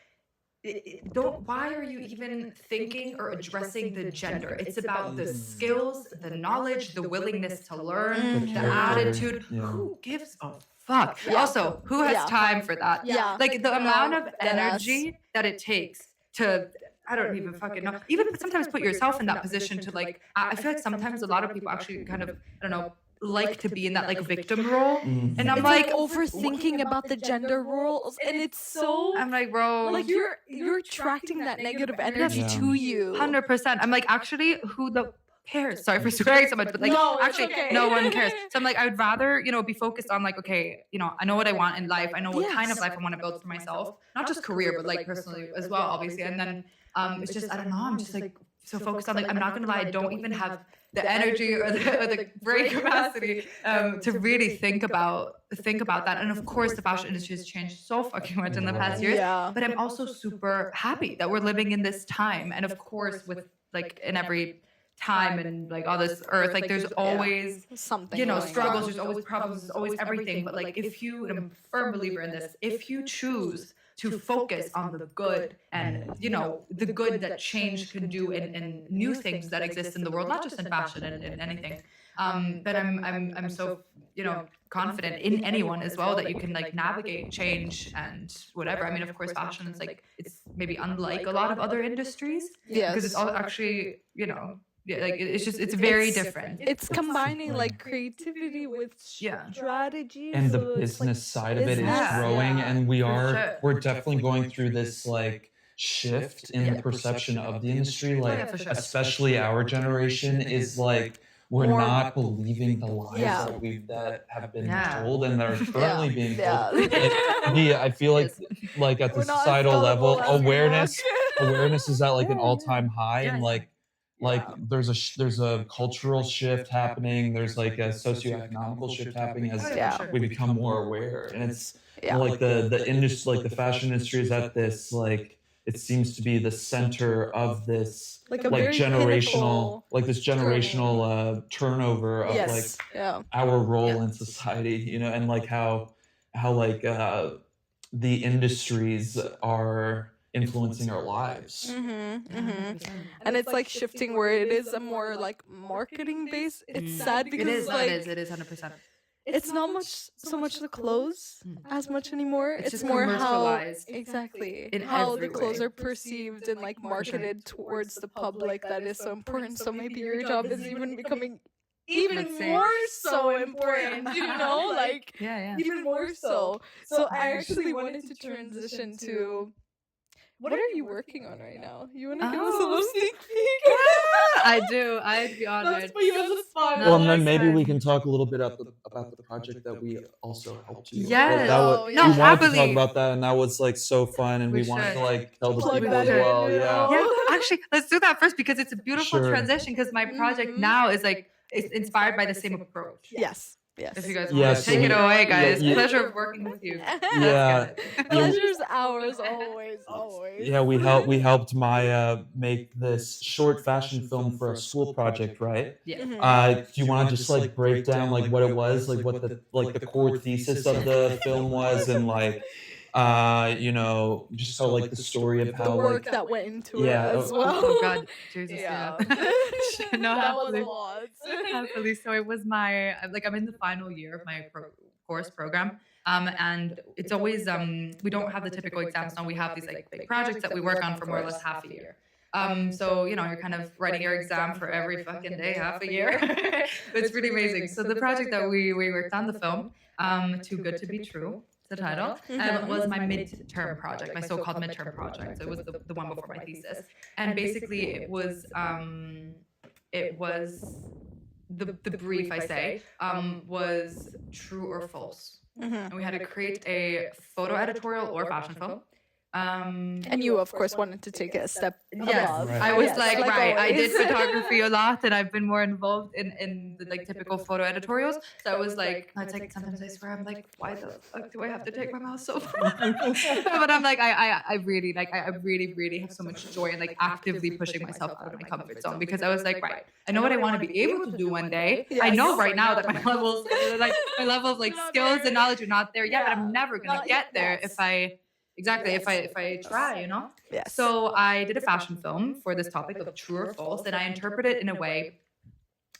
why are you even thinking or addressing the gender? It's about the skills, the knowledge, the willingness to learn, the attitude. Who gives a fuck? Also, who has time for that? Like, the amount of energy that it takes to, I don't even fucking know. Even sometimes put yourself in that position to, like, I feel like sometimes a lot of people actually kind of, I don't know, like to be in that, like, victim role. And I'm it's like overthinking about the gender roles, and it's so, I'm like, bro, like, you're attracting that negative energy to you. 100%. I'm like, actually, who the cares? Sorry for swearing so much, but like, No, it's actually, okay. no one cares. So I'm like, I would rather, you know, be focused on, like, okay, you know, I know what I want in life. I know what kind of life I want to build for myself, not just career, but like personally as well, obviously. And then it's just, I don't know, I'm just like so focused on, like, I'm not gonna lie, I don't even have the energy or the brain capacity to really think about that. And of course, the fashion industry has changed so fucking much in the past years. But I'm also super happy that we're living in this time. And of course, with, like, in every time and, like, all this earth, like, there's always something, you know, going struggles, on. there's always problems, there's always everything. But, like, if you, and I'm a firm believer in this, if you choose to focus on the good and, you know, the good that change can do in new things that exist in the world, not just in fashion and in anything. But I'm so, you know, confident in anyone as well that you can, like, navigate change and whatever. I mean, of course, fashion is, like, it's maybe unlike a lot of other industries because it's all actually, you know, like, it's just, it's very different. It's combining, like, creativity with strategy, and the so it's, business like, side of it is business, growing, and sure. we're definitely going through this, like, shift in the perception of the industry. Like, for sure. especially our generation is like, we're More- not believing the lies that have been told and that are currently being told. Like, I feel like at the We're not as societal level, gullible as we awareness is at, like, an all-time high, and Yeah. there's a cultural shift happening. There's, like, a socioeconomical shift happening as we become more aware. And it's like the industry, like the fashion industry, is at this, like, it seems to be the center of this, like, a like, very generational, pinnacle like, this generational turnover of like our role in society, you know, and like how like the industries are influencing our lives. And it's, like, shifting where it is a more, like, marketing based. It's sad because it is 100%. it's not so much the clothes as much anymore. It's It's just more how commercialized exactly in how every the clothes way. are perceived and, like, marketed towards the public. That is so important. So maybe your job is even becoming even more so important. You know, like, even more so. So I actually wanted to transition to. What are you working on right now? You want to give us a little sneak peek? I do. I'd be honored. Let's put you on the spot. Well, and then maybe we can talk a little bit about the project that we also helped you. Yes. We No, wanted to happily. talk about that, and that was, like, so fun, and we wanted to, like, tell the Plug people that as in, well. you know? Yeah, actually, let's do that first because it's a beautiful Sure. transition. Because my project now is, like, it's inspired by the same approach. Yes. If you guys Yeah, want to so take it away, guys. yeah. Pleasure of working with you. Yeah. Pleasure's ours, always. Yeah, we helped Maya make this short fashion film for a school project, right? Yeah. Do you want to just, like, break down, like, what it was, like, what the core thesis of the film was, and, like, you know, just how, like, the story of The how, work like, that went into yeah, it as well. Oh God, Jesus, Yeah. No, That was happily. a lot. Happily. So it was like, I'm in the final year of my course program. And it's always, we don't have the typical exams now. We have these, like, big projects that we work on for more or less half a year. So, you know, you're kind of writing your exam for every fucking day, half a year. It's pretty amazing. So the project that we worked on, the film, Too Good to Be True, the title, was my midterm project, my so-called midterm project. So it was the one before my thesis. And basically it was the brief, I say, was true or false. And we had to create a photo editorial or fashion film And you, of course, wanted to take it a step Yes, above. Right. I was Yes, like, right, I did always. photography a lot, and I've been more involved in the like typical photo editorials. So I was like, it's like sometimes I swear I'm like, why the fuck do I have to take my mouse so far? But I'm like, I really like, I really, really have so much joy in like actively pushing myself out of my comfort zone, because I was like, right, I know what I want to be able to do one day. I know right now that my levels, like my level of like skills and knowledge are not there yet, but I'm never gonna get there if I. Exactly. If I try, you know. Yes. So I did a fashion film for this topic of true or false, and I interpret it in a way.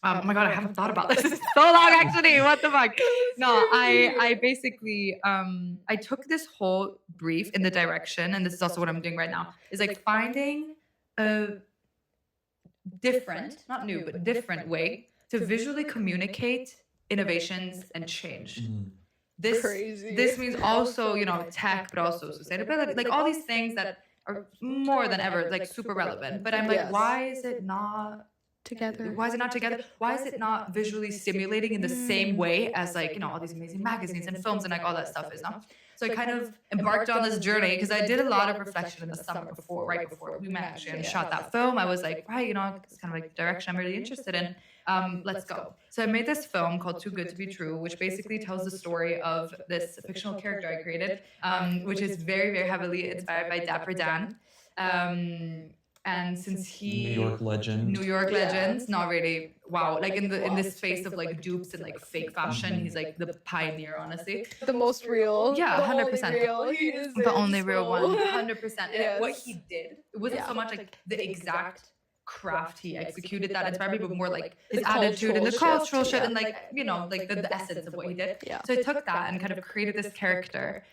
Oh my god, I haven't thought about this in so long. Actually, what the fuck? No, I basically I took this whole brief in the direction, and this is also what I'm doing right now. Is like finding a different, not new, but different way to visually communicate innovations and change. This Crazy. this means also, you know, tech, but also sustainability, like all these things that are more than ever like super relevant. But I'm like, Yes. why is it not Together. why is it not together? Why is it not visually stimulating in the same way as like, you know, all these amazing magazines and films and like all that stuff is, no? So I kind of embarked on this journey because I did a lot of reflection in the summer before, right before we met actually and shot that film. I was like, right, you know, it's kind of like the direction I'm really interested in. Let's go. So I made this film called Too Good to Be True, which basically tells the story of this fictional character I created, which is very, very heavily inspired by Dapper Dan. And since he New York legend. not really, wow, like in this space of like dupes and like fake fashion, he's like the pioneer, honestly. The most real. Yeah, the 100%. only real. He is The only real one, 100%. And Yes. what he did, it wasn't so much like the exact craft he executed that inspired me, but more like his attitude and the cultural shit and like, you know, like the essence of what he did. Yeah. So I took that and kind of created this character,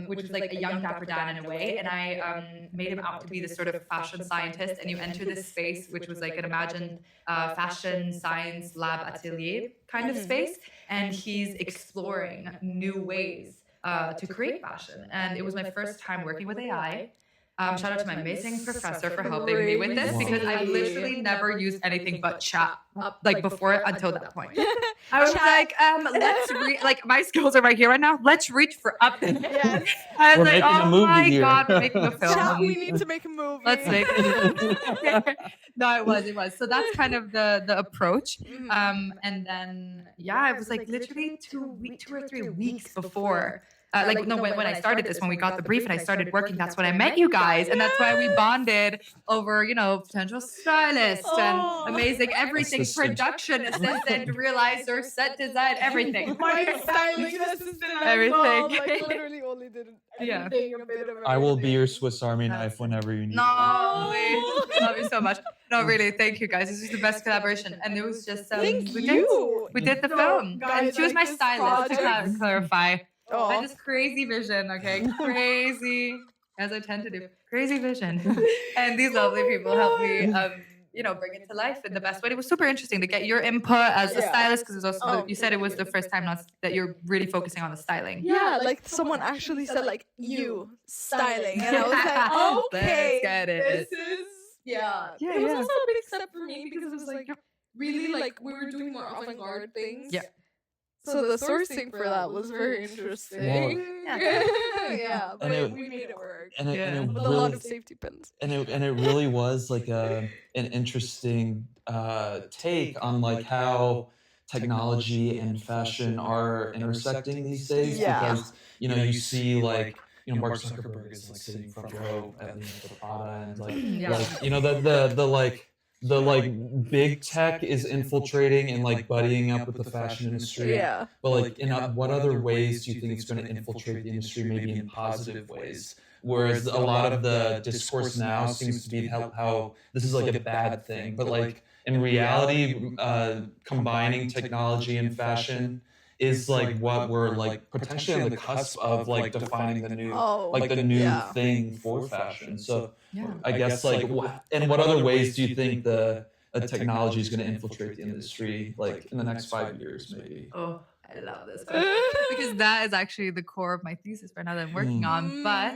which was like a young Dapper Dan in a way, and I made him out to be this sort of fashion scientist, and you enter this space, which was like an imagined fashion science lab atelier kind of space, and he's exploring new ways to create fashion. And it was my first time working with AI. Shout out to my amazing professor for helping me with this, because I literally never used anything but chat like before until that point. I was like, let's read, like my skills are right here right now. Let's reach for up. Yes. I was We're like, making a oh movie my here. god, we're making a film. Chat, we need to make a movie. Let's make it. No, it was. So that's kind of the approach. And then yeah, it was like literally 2 or 3 weeks before. When I started this, when we got the brief and I started working, that's when I met you guys, and that's why we bonded over, you know, potential stylist and amazing everything, Assistant. production assistant, realizer, set design, everything. My styling assistant. Everything. Like literally only did Yeah. everything, a bit of I will be your everything. Swiss Army knife whenever you need. No, love you so much. No, really, thank you guys. This was the best collaboration, and it was just Thank we you. did the No, film, guys, and she was like my this stylist. To project- clarify, I Oh. had this crazy vision. Okay, crazy, as I tend to do, crazy vision, and these lovely people helped me. You know, bring it to life in the best way. It was super interesting to get your input as a Yeah. stylist, because also Oh, you said it was the first time that you're really focusing on the styling. Yeah, like someone actually said like you styling, and I was like, Let's okay, get it. this is Yeah, It was also a big step for me because it was like really like we were doing more avant-garde things. Yeah. So the sourcing for that was very interesting. Yeah, but And we made it work And it, and it with a lot really, of safety pins. and it really was like an interesting take on like how technology and fashion are intersecting these days. Yeah. Because you see like Mark Zuckerberg is like sitting front row at the Prada, and like Yeah. the big tech is infiltrating and like buddying up with the fashion industry. Yeah. But like, in what other ways do you think it's going to infiltrate the industry, maybe in positive ways? Whereas a lot of the discourse now seems to be how this is like a bad thing, but like in reality, combining technology and fashion is like what we're like potentially on the cusp of like defining the new yeah. thing for fashion. So Yeah. I guess like in what other ways do you think the technology is going to infiltrate the industry like in the next 5 years maybe? Oh, I love this question. Because that is actually the core of my thesis right now that I'm working on. But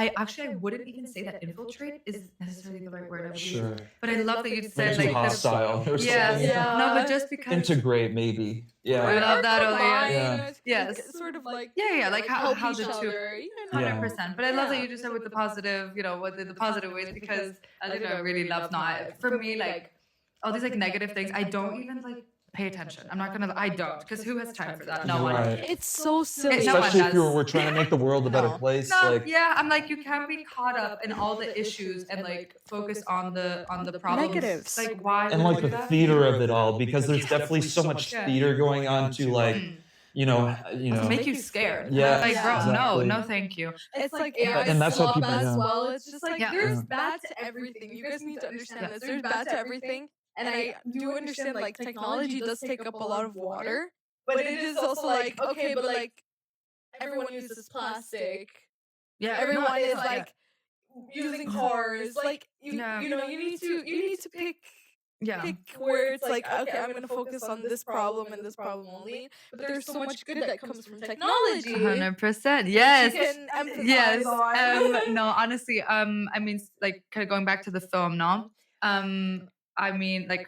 I wouldn't even say that infiltrate is necessarily the right word, I believe. Sure. But I love that you Like said too like the hostile or yes. something. Yeah. No, but just because Integrate maybe. Yeah. I love that, Ole. Combine, Yeah. Yes. sort of like Like help how each the two other. You know? 100%. But I love that you just said with the positive, what the positive ways because as you know, I really love not for me like all these like negative things. I don't even like pay attention. I'm not gonna. I don't because who has time for that? No one. Right. It's so silly. No one Especially if does. we're trying to make the world a better No. place. No, Like yeah, I'm like you can't be caught up in all the issues and like focus on the problems. Negatives. Like why and would like you the do that? theater of it all, because there's definitely so much Yeah. theater going on to like, To make you scared. Yeah, Like bro, exactly. no, thank you. It's like Yeah, AI and that's what slop people- as yeah. well. It's just like Yeah. there's Yeah. bad to everything. You guys need to understand this. There's bad to everything. And I do understand like technology does take up a lot of water. But it is also like, okay, but like everyone uses plastic. Yeah, Everyone is like using cars. Like you Yeah. you need to pick yeah. where it's like, okay, I'm gonna focus on this problem and this problem only. But there's so much good that comes from technology. 100%. You Yes. can empathize Yes. on. No, honestly, I mean, like, kind of going back to the film, no. I mean, like,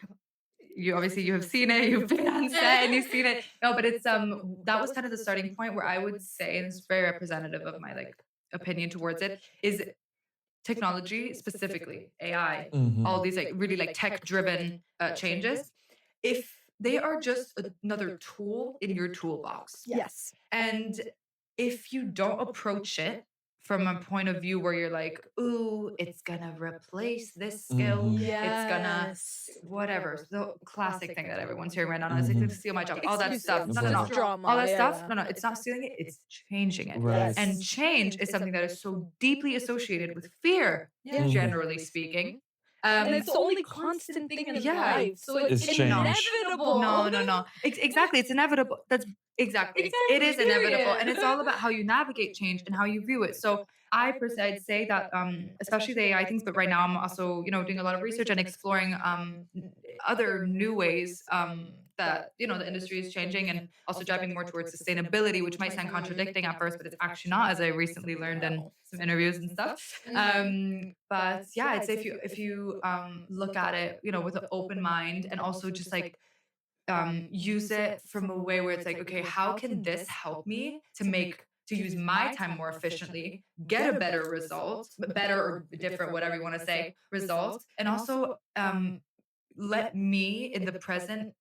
you obviously you have seen it, you've been on set and you've seen it. No, but it's that was kind of the starting point where I would say, and it's very representative of my like opinion towards it, is technology, specifically AI, Mhm. all these like really like tech-driven changes. If they are just another tool in your toolbox, Yes. and if you don't approach it from a point of view where you're like, ooh, it's gonna replace this skill, Mhm. it's gonna Yes. whatever. The classic thing that everyone's hearing right now is it's Mhm. gonna steal my job. All that stuff. Excuses. No. Right. Drama. All that yeah, stuff. yeah. No. It's not stealing it. It's changing it. Right. And change is something that is so deeply associated with fear, Yeah. generally speaking. And it's the only constant thing in yeah. life. So it's It's change. inevitable. No. Exactly. It's inevitable. That's exactly. It is inevitable. And it's all about how you navigate change and how you view it. So I'd say that especially the AI things, but right now I'm also, doing a lot of research and exploring other new ways that, the industry is changing and also driving more towards sustainability, which might sound contradicting at first, but it's actually not, as I recently learned in some interviews and stuff. But yeah, I'd say if you look at it, with an open mind and also just like use it from a way where it's like, okay, how can this help me to use my time more efficiently, get a better result, better or different, whatever you want to say, result, and also let me in the present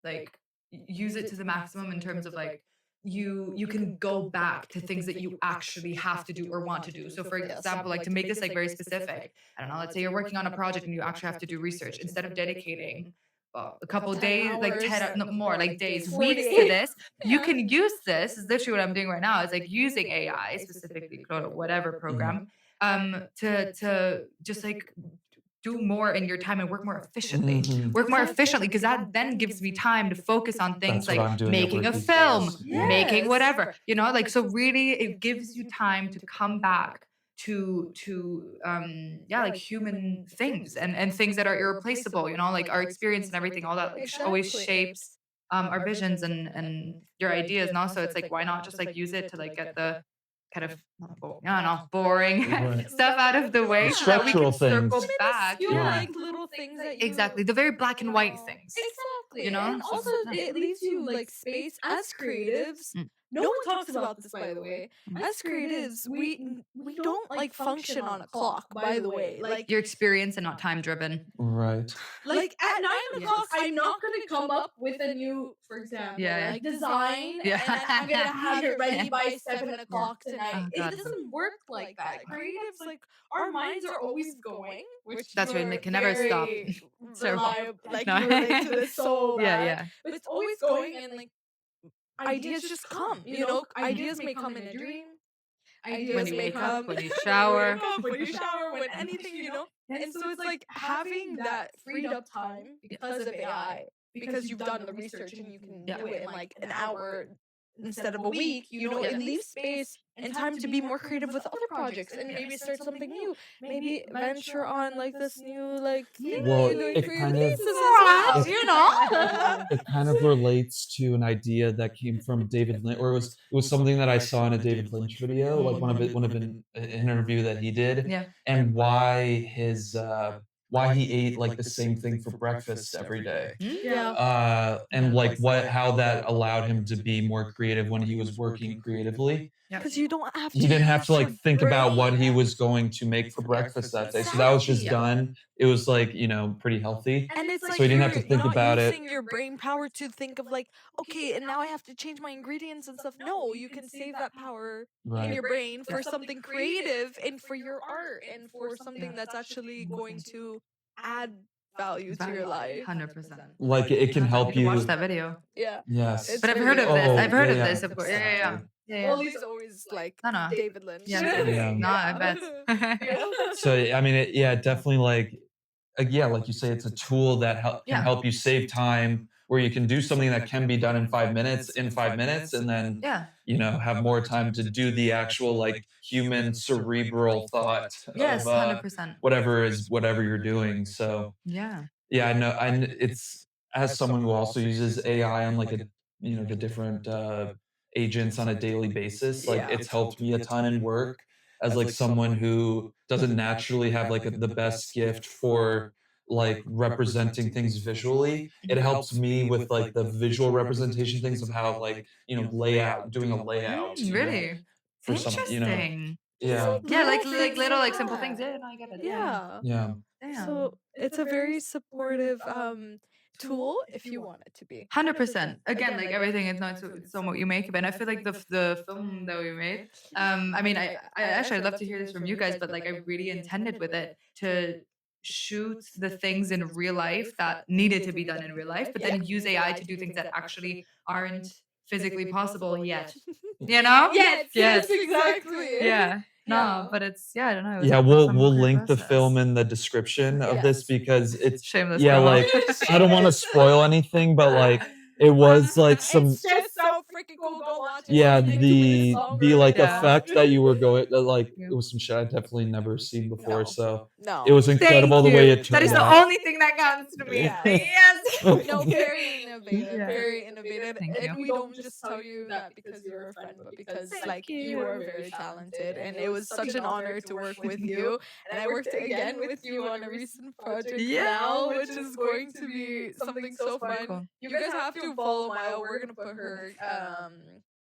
like use it to the maximum in terms of like you can go back to things that you actually have to do or want to do. So for example, like to make this like very specific, I don't know, let's say you're working on a project and you actually have to do research. Instead of dedicating a couple 10 days, like hours, 10 no, more like days, 48. weeks to this, you can use this is literally what I'm doing right now, is like using AI, specifically Claude, whatever program, to just like do more in your time and work more efficiently. Mhm. Work more efficiently, because that then gives me time to focus on things That's what I'm like doing at making work a these film, days. making Yes. whatever, like so really it gives you time to come back to like human things and things that are irreplaceable, like our experience and everything, all that like always Exactly. shapes our visions and your ideas. And also it's like, why not just like use it to like get the kind of I don't know, boring Right. stuff out of the way, so that we can Structural things. circle back. You Yeah. like little things that you Exactly, the very black and white things. Exactly. You know? And also it leaves you like space as creatives. Mm. No one talks about this, by the way. As creatives, we don't like function on a clock, by the way. Like Your experience and not time driven. Right. at 9 Yes. o'clock, I'm not gonna come up with a new, for example, Yeah. like design, Yeah. and then I'm gonna have it ready by 7 o'clock tonight. Oh, God. It doesn't work like that. Creatives, like our minds are always going, which That's right, and you're they can never stop. very Terrible. reliable, like No. you relate to this so bad. Yeah. But it's always going, and like ideas just come. Ideas may come in a dream. Ideas When you may wake come up, when you shower. when you shower, when anything. And so it's like having that freed up time because of AI, because you've done the research and you can do it in like an hour, instead of a week, it leaves space and time to be more creative with other projects and maybe start something new. Maybe venture on like this new like thing Well, that you're doing it for your kind of- nieces as Right, well. it kind of relates to an idea that came from David Lynch, or it was something that I saw in a David Lynch video, like one of an interview that he did, Yeah. and why he ate like the same thing for breakfast every day. Yeah. And like how that allowed him to be more creative when he was working creatively. Because you don't have to. He didn't have to use like your think about what brain. he was going to make for breakfast that day. So that was just done. It was like, pretty healthy. And it's So like he didn't have to you're think not about it. using your brain power to think of like, okay, and now I have to change my ingredients and stuff. No, you can save that power in Right. your brain for something creative and for your art and for something that's actually going to add value to your life. 100%. Like it can help you. Watch that video. Yeah. Yes. It's But I've really heard of good. this. I've heard of yeah. this, of course. Yeah. Well, he's always like No. David Lynch. Yeah. No, I bet. So I mean, it definitely like you say, it's a tool that can help you save time, where you can do something that can be done in 5 minutes and then have more time to do the actual like human cerebral thought Yes, of 100%. whatever you're doing. So I know it's, as someone who also uses AI on like the different agents on a daily basis, like it's helped me a ton in work, as like someone who doesn't naturally have like the best gift for like representing things visually. It helps me with like the visual representation things of how like layout, doing a layout Really? for some Interesting. yeah Yeah, like little like simple things. Yeah, no, I get it. Yeah. yeah Damn. So it's a very supportive tool if you want it to be. 100%. Again, like everything is not it's on what you make of it. And I feel like the film that we made. I mean, I actually I'd love to hear this from you guys, but like I really intended with it to shoot the things in real life that needed to be done in real life, but then use AI to do things that actually aren't physically possible yet. You know? Yes, exactly. Yeah. No, Yeah. but it's I don't know. we'll link the film in the description of this, because it's shameless. yeah promo. like I don't want to spoil anything, but like it was like some It's just so freaking cool. Go watch it. yeah It's like 2 minutes longer. the like Yeah. effect that you were going like it was some shit I'd definitely never seen before. So No. it was Thank incredible the way you. it turned That is the out. only thing that counts to me. Yeah. Yes. No, very innovative. Yeah. Very innovative. Thank and you. we don't just tell you that because you're a friend, but because like you are very talented, and it was such an honor to work with you. And I worked again with you on a recent project now, which is going to be something so fun. Cool. You guys have to follow Maya. We're gonna put her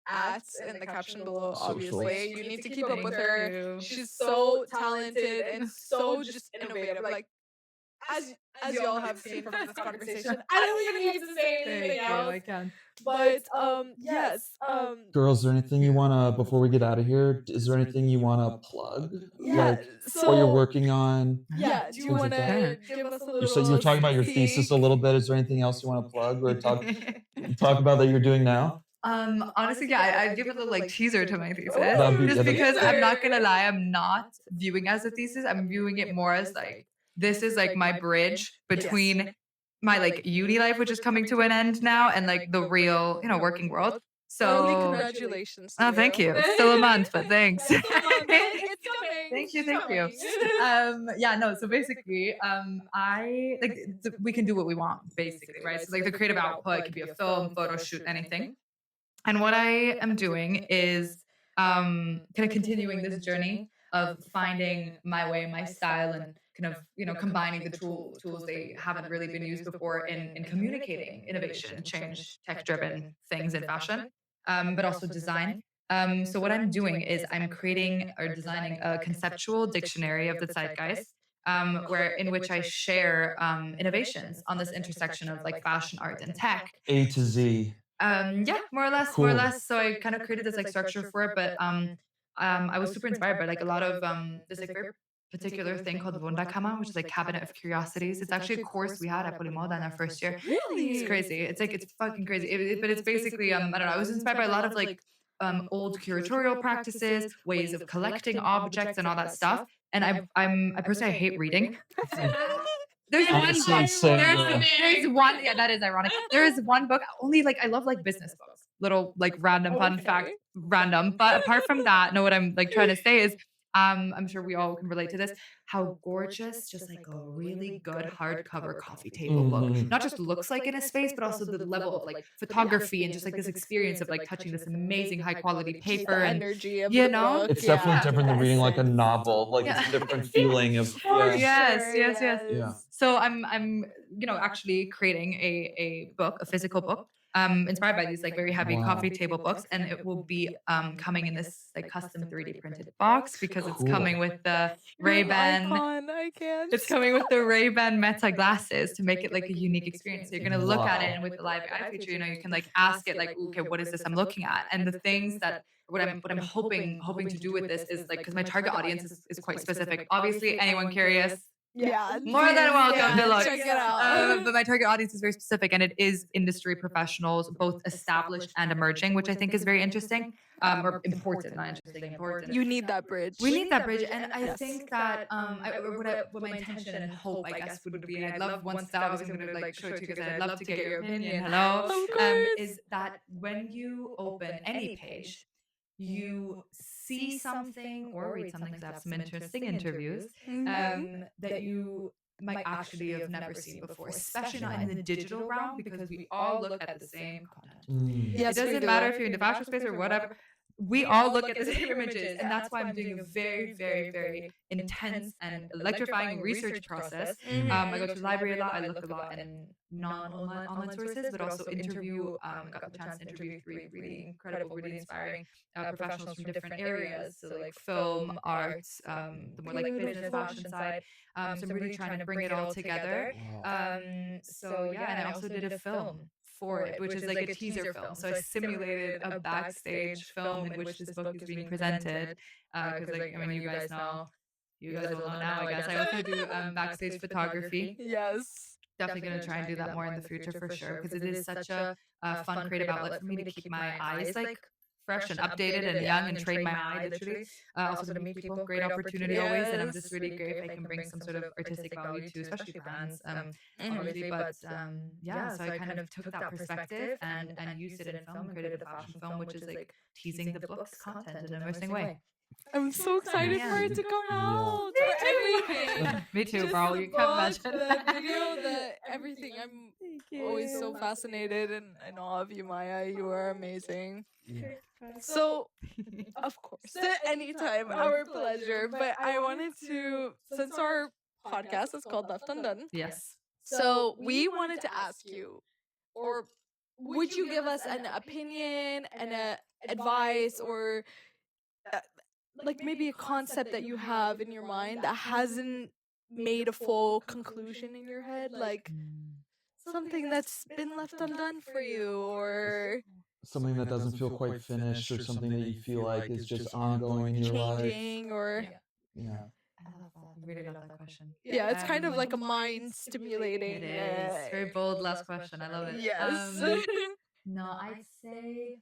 ads in the caption below. Obviously, you need to keep up with her. She's so talented and so just innovative. Like as y'all have seen from this conversation, I don't even need to say anything else. can. But yes, Girls, is there anything you wanna, before we get out of here? Is there anything you wanna plug? yeah. Like So what you're working on? yeah, do you things want like to that. give us a little? You said you were talking about your thesis a little bit. Is there anything else you want to plug or talk about that you're doing now? Honestly, yeah, I'd give a little like teaser to my thesis. That'd be- Just that'd be- because I'm not gonna lie, I'm not viewing as a thesis. I'm viewing it more as like this is like my bridge between my like uni life, which is coming to an end now, and like the real, working world. Early So congratulations. To oh, thank you. It's still a month, but thanks. It's coming. Thank you, It's thank you. coming. Yeah, no, so basically, I like we can do what we want, basically, right? So like the creative output could be a film, photo shoot, anything. And what I am doing is kind of continuing this journey of finding my way, my style, and kind of combining the tools they haven't really been used before in communicating innovation, change, tech-driven things in fashion, but also design. So what I'm doing is I'm creating or designing a conceptual dictionary of the zeitgeist, in which I share innovations on this intersection of like fashion, art, and tech. A to Z. Yeah, more or less. So I kind of created this like structure for it, but I was super inspired by like a lot of this like very particular thing called Wunderkammer, which is like cabinet of curiosities. It's actually a course we had at Polimoda in our first year. Really? It's crazy. It's fucking crazy. But it's basically I don't know. I was inspired by a lot of like old curatorial practices, ways of collecting objects, and all that stuff. And I personally I hate reading. There's one Honestly, book. same, There's one. Yeah, that is ironic. There is one book. Only like I love like business books. little like random fun fact, Okay. random. But apart from that, no, what I'm like trying to say is, I'm sure we all can relate to this. How gorgeous, just like a really good hardcover coffee table book, not just looks like in a space, but also the level of like photography and just like this experience of like touching this amazing high quality The paper and energy of you the know, book. It's definitely Yeah. different than reading like a novel. Like yeah. it's a different feeling of For Yes, sure, yes, yes. Yeah. So I'm actually creating a book, a physical book, inspired by these like very heavy Wow. coffee table books, and it will be coming in this like custom 3D printed box because it's Cool. coming with the You're an Ray-Ban. icon, I can't. It's coming with the Ray-Ban Meta glasses to make it like a unique experience. So you're gonna look at it, Wow. and with the live AI feature, you can like ask it like, okay, what is this I'm looking at? And the things that what I'm hoping to do with this is like because my target audience is quite specific. Obviously, anyone curious, Yeah, more than please, welcome to look. check it out. But my target audience is very specific, and it is industry professionals, both established and emerging, which I think is very interesting, or important, not interesting, important. You need that bridge. We need that bridge, and I Yes. think that what my intention and hope, I guess, would be, and I'd love once that obviously I'm gonna like show it to you because I'd love to get your opinion. Hello, Of course. is that when you open any page, you see something or read something, because I have some interesting interviews, that you might actually have never seen before, especially not in the digital realm, because we all look at the same content. Yes, It we doesn't do. matter if you're in the fashion space or whatever. We all look at the same images, and that's why I'm doing a very, very, very intense and electrifying research process. I go to the library a lot. I look a lot in non-online sources, but also interview. Got the chance to interview 3 really incredible, really inspiring professionals from different areas, so like film, arts, the more like business, fashion side. So I'm really trying to bring it all together. Wow. So yeah, and I also did a film for it, which is like a teaser film. So I simulated a backstage film in which this book is being presented. Because like I mean, you guys will know now. I guess I also do backstage photography. Yes. Definitely gonna try and do that more in the future for sure, because it is such a fun creative outlet for me to keep my eyes like fresh and updated and young and train my eye literally. Also to meet people, great opportunity always, and I'm just really great if I can bring some sort of artistic value to, especially brands, obviously. But yeah, so I kind of took that perspective and used it in film and created a fashion film, which is like teasing the book's content in an immersing way. I'm so excited for it to come out. For everything. Me too, Just bro. the You can't book, imagine. the video, everything. I'm always so fascinated and awe of you, Maya. You are amazing. Yeah. So, of course, anytime, our pleasure. But I wanted to, since our podcast is called Left Undone, Yes. so we wanted to ask you, or would you give us an opinion and a advice, or like maybe a concept that you have in your mind that hasn't made a full conclusion in your head, like something that's been left undone for you, or Something that doesn't feel quite finished, or something that you feel like is just ongoing in your life. changing, or Yeah. I love that. I really love that question. yeah, it's kind of like a mind stimulating. It is. Very bold last question. I love it. Yes. No, I'd say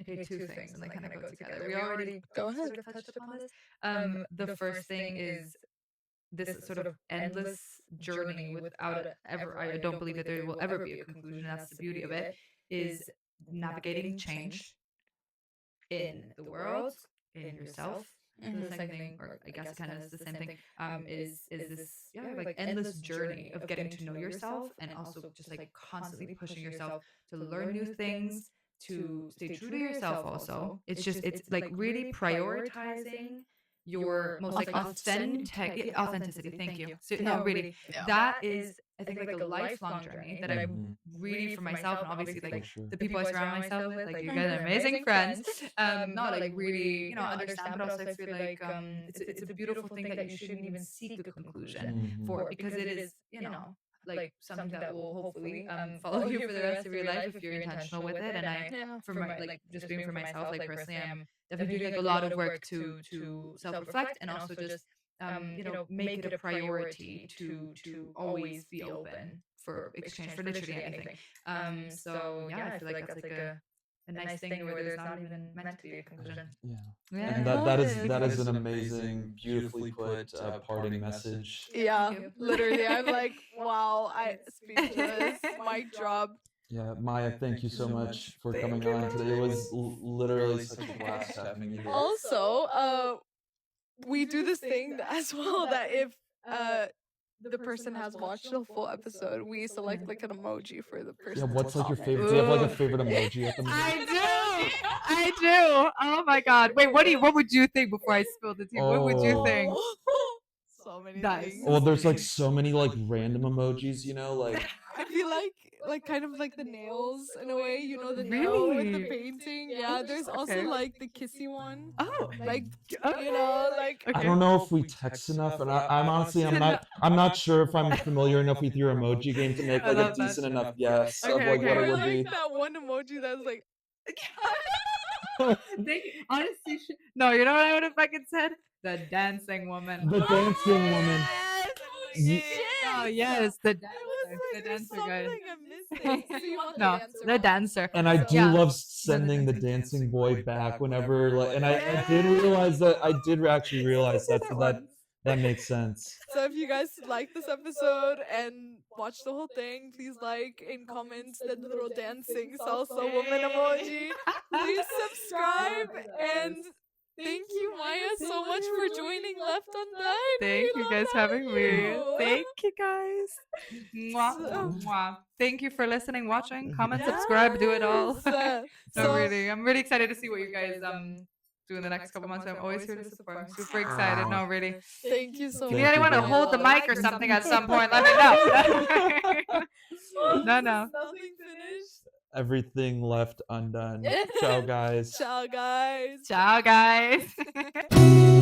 okay, 2 things, and they kind of go together. We already Go ahead. sort of touched upon this. The first thing is this sort of endless journey without ever. I don't believe that there will ever be a conclusion. That's the beauty of it. Is navigating change in the world, in yourself. The second thing, or I guess kind of is the same thing, is this like endless journey of getting to know yourself, and also just like constantly pushing yourself to learn new things, to stay true to yourself also. It's like really prioritizing your most like authenticity. Thank you. So no, really, that is I think like a lifelong journey that I'm really for myself, and obviously like the people I surround myself with, like you guys are amazing friends. Not like really, understand, but also I feel like it's a beautiful thing that you shouldn't even seek a conclusion for, because it is, like something that will hopefully follow you for the rest of your life if you're intentional with it. And I, for my like just being for myself, like personally, I'm definitely doing like a lot of work to self-reflect, and also just make it a priority to always be open for exchange for literally anything. So yeah, I feel like that's like a nice thing where there's not even meant to be a conclusion. Yeah. And that is an amazing, beautifully put parting message. Yeah, literally. I'm like, wow, I speechless. Mic drop. Yeah, Maya, thank you so much for Thank coming you on for today. It was joining. literally such a blast having you here. Also, we do this thing as well that if uh the person has watched the full episode, we select like an emoji for the person. Yeah, what's to like your comment. favorite? Do you have like a Ooh. favorite emoji at the moment? I do. Oh my god. Wait, what would you think before I spill the tea? What would you think? So many Nice. things. Well, there's like so many like random emojis, like I feel like kind of like the nails in a way, you know, the nail with the Really? painting. Yeah, there's also Okay. like the kissy one. Oh, Like okay. you know, like I Okay. don't know if we text enough, and I'm honestly I'm not sure if I'm familiar enough with your emoji game to make I like a love that. decent enough guess of Okay, like what okay. it or would like be. that one emoji that's like Honestly, no, you know what I would have fucking said? The dancing woman. The dancing woman. Ye- Oh yes, the I dancer, was like, the there's dancer guy. something I'm missing. So you want the No, dancer the one. dancer. And I do Yeah. love sending the dancing boy back whenever, like, and I did realize that I did actually realize that, so that makes sense. So if you guys like this episode and watch the whole thing, please like and comment the little dancing salsa woman emoji. Please subscribe and thank you, Maya, so much for joining Left Undone. Thank We you love guys having having me. you. Thank you guys. Mwah, So- mwah. Thank you for listening, watching, comment, subscribe, do it all. Yes. No, So- really, I'm really excited to see what you guys do in the next couple months. I'm always here to support. I'm super excited. No, really. Thank you so If much. you need anyone to Maya. hold the mic or something at some point, let me know. No, no. Nothing finished. Everything left undone. Ciao, guys. Ciao, guys. Ciao, guys.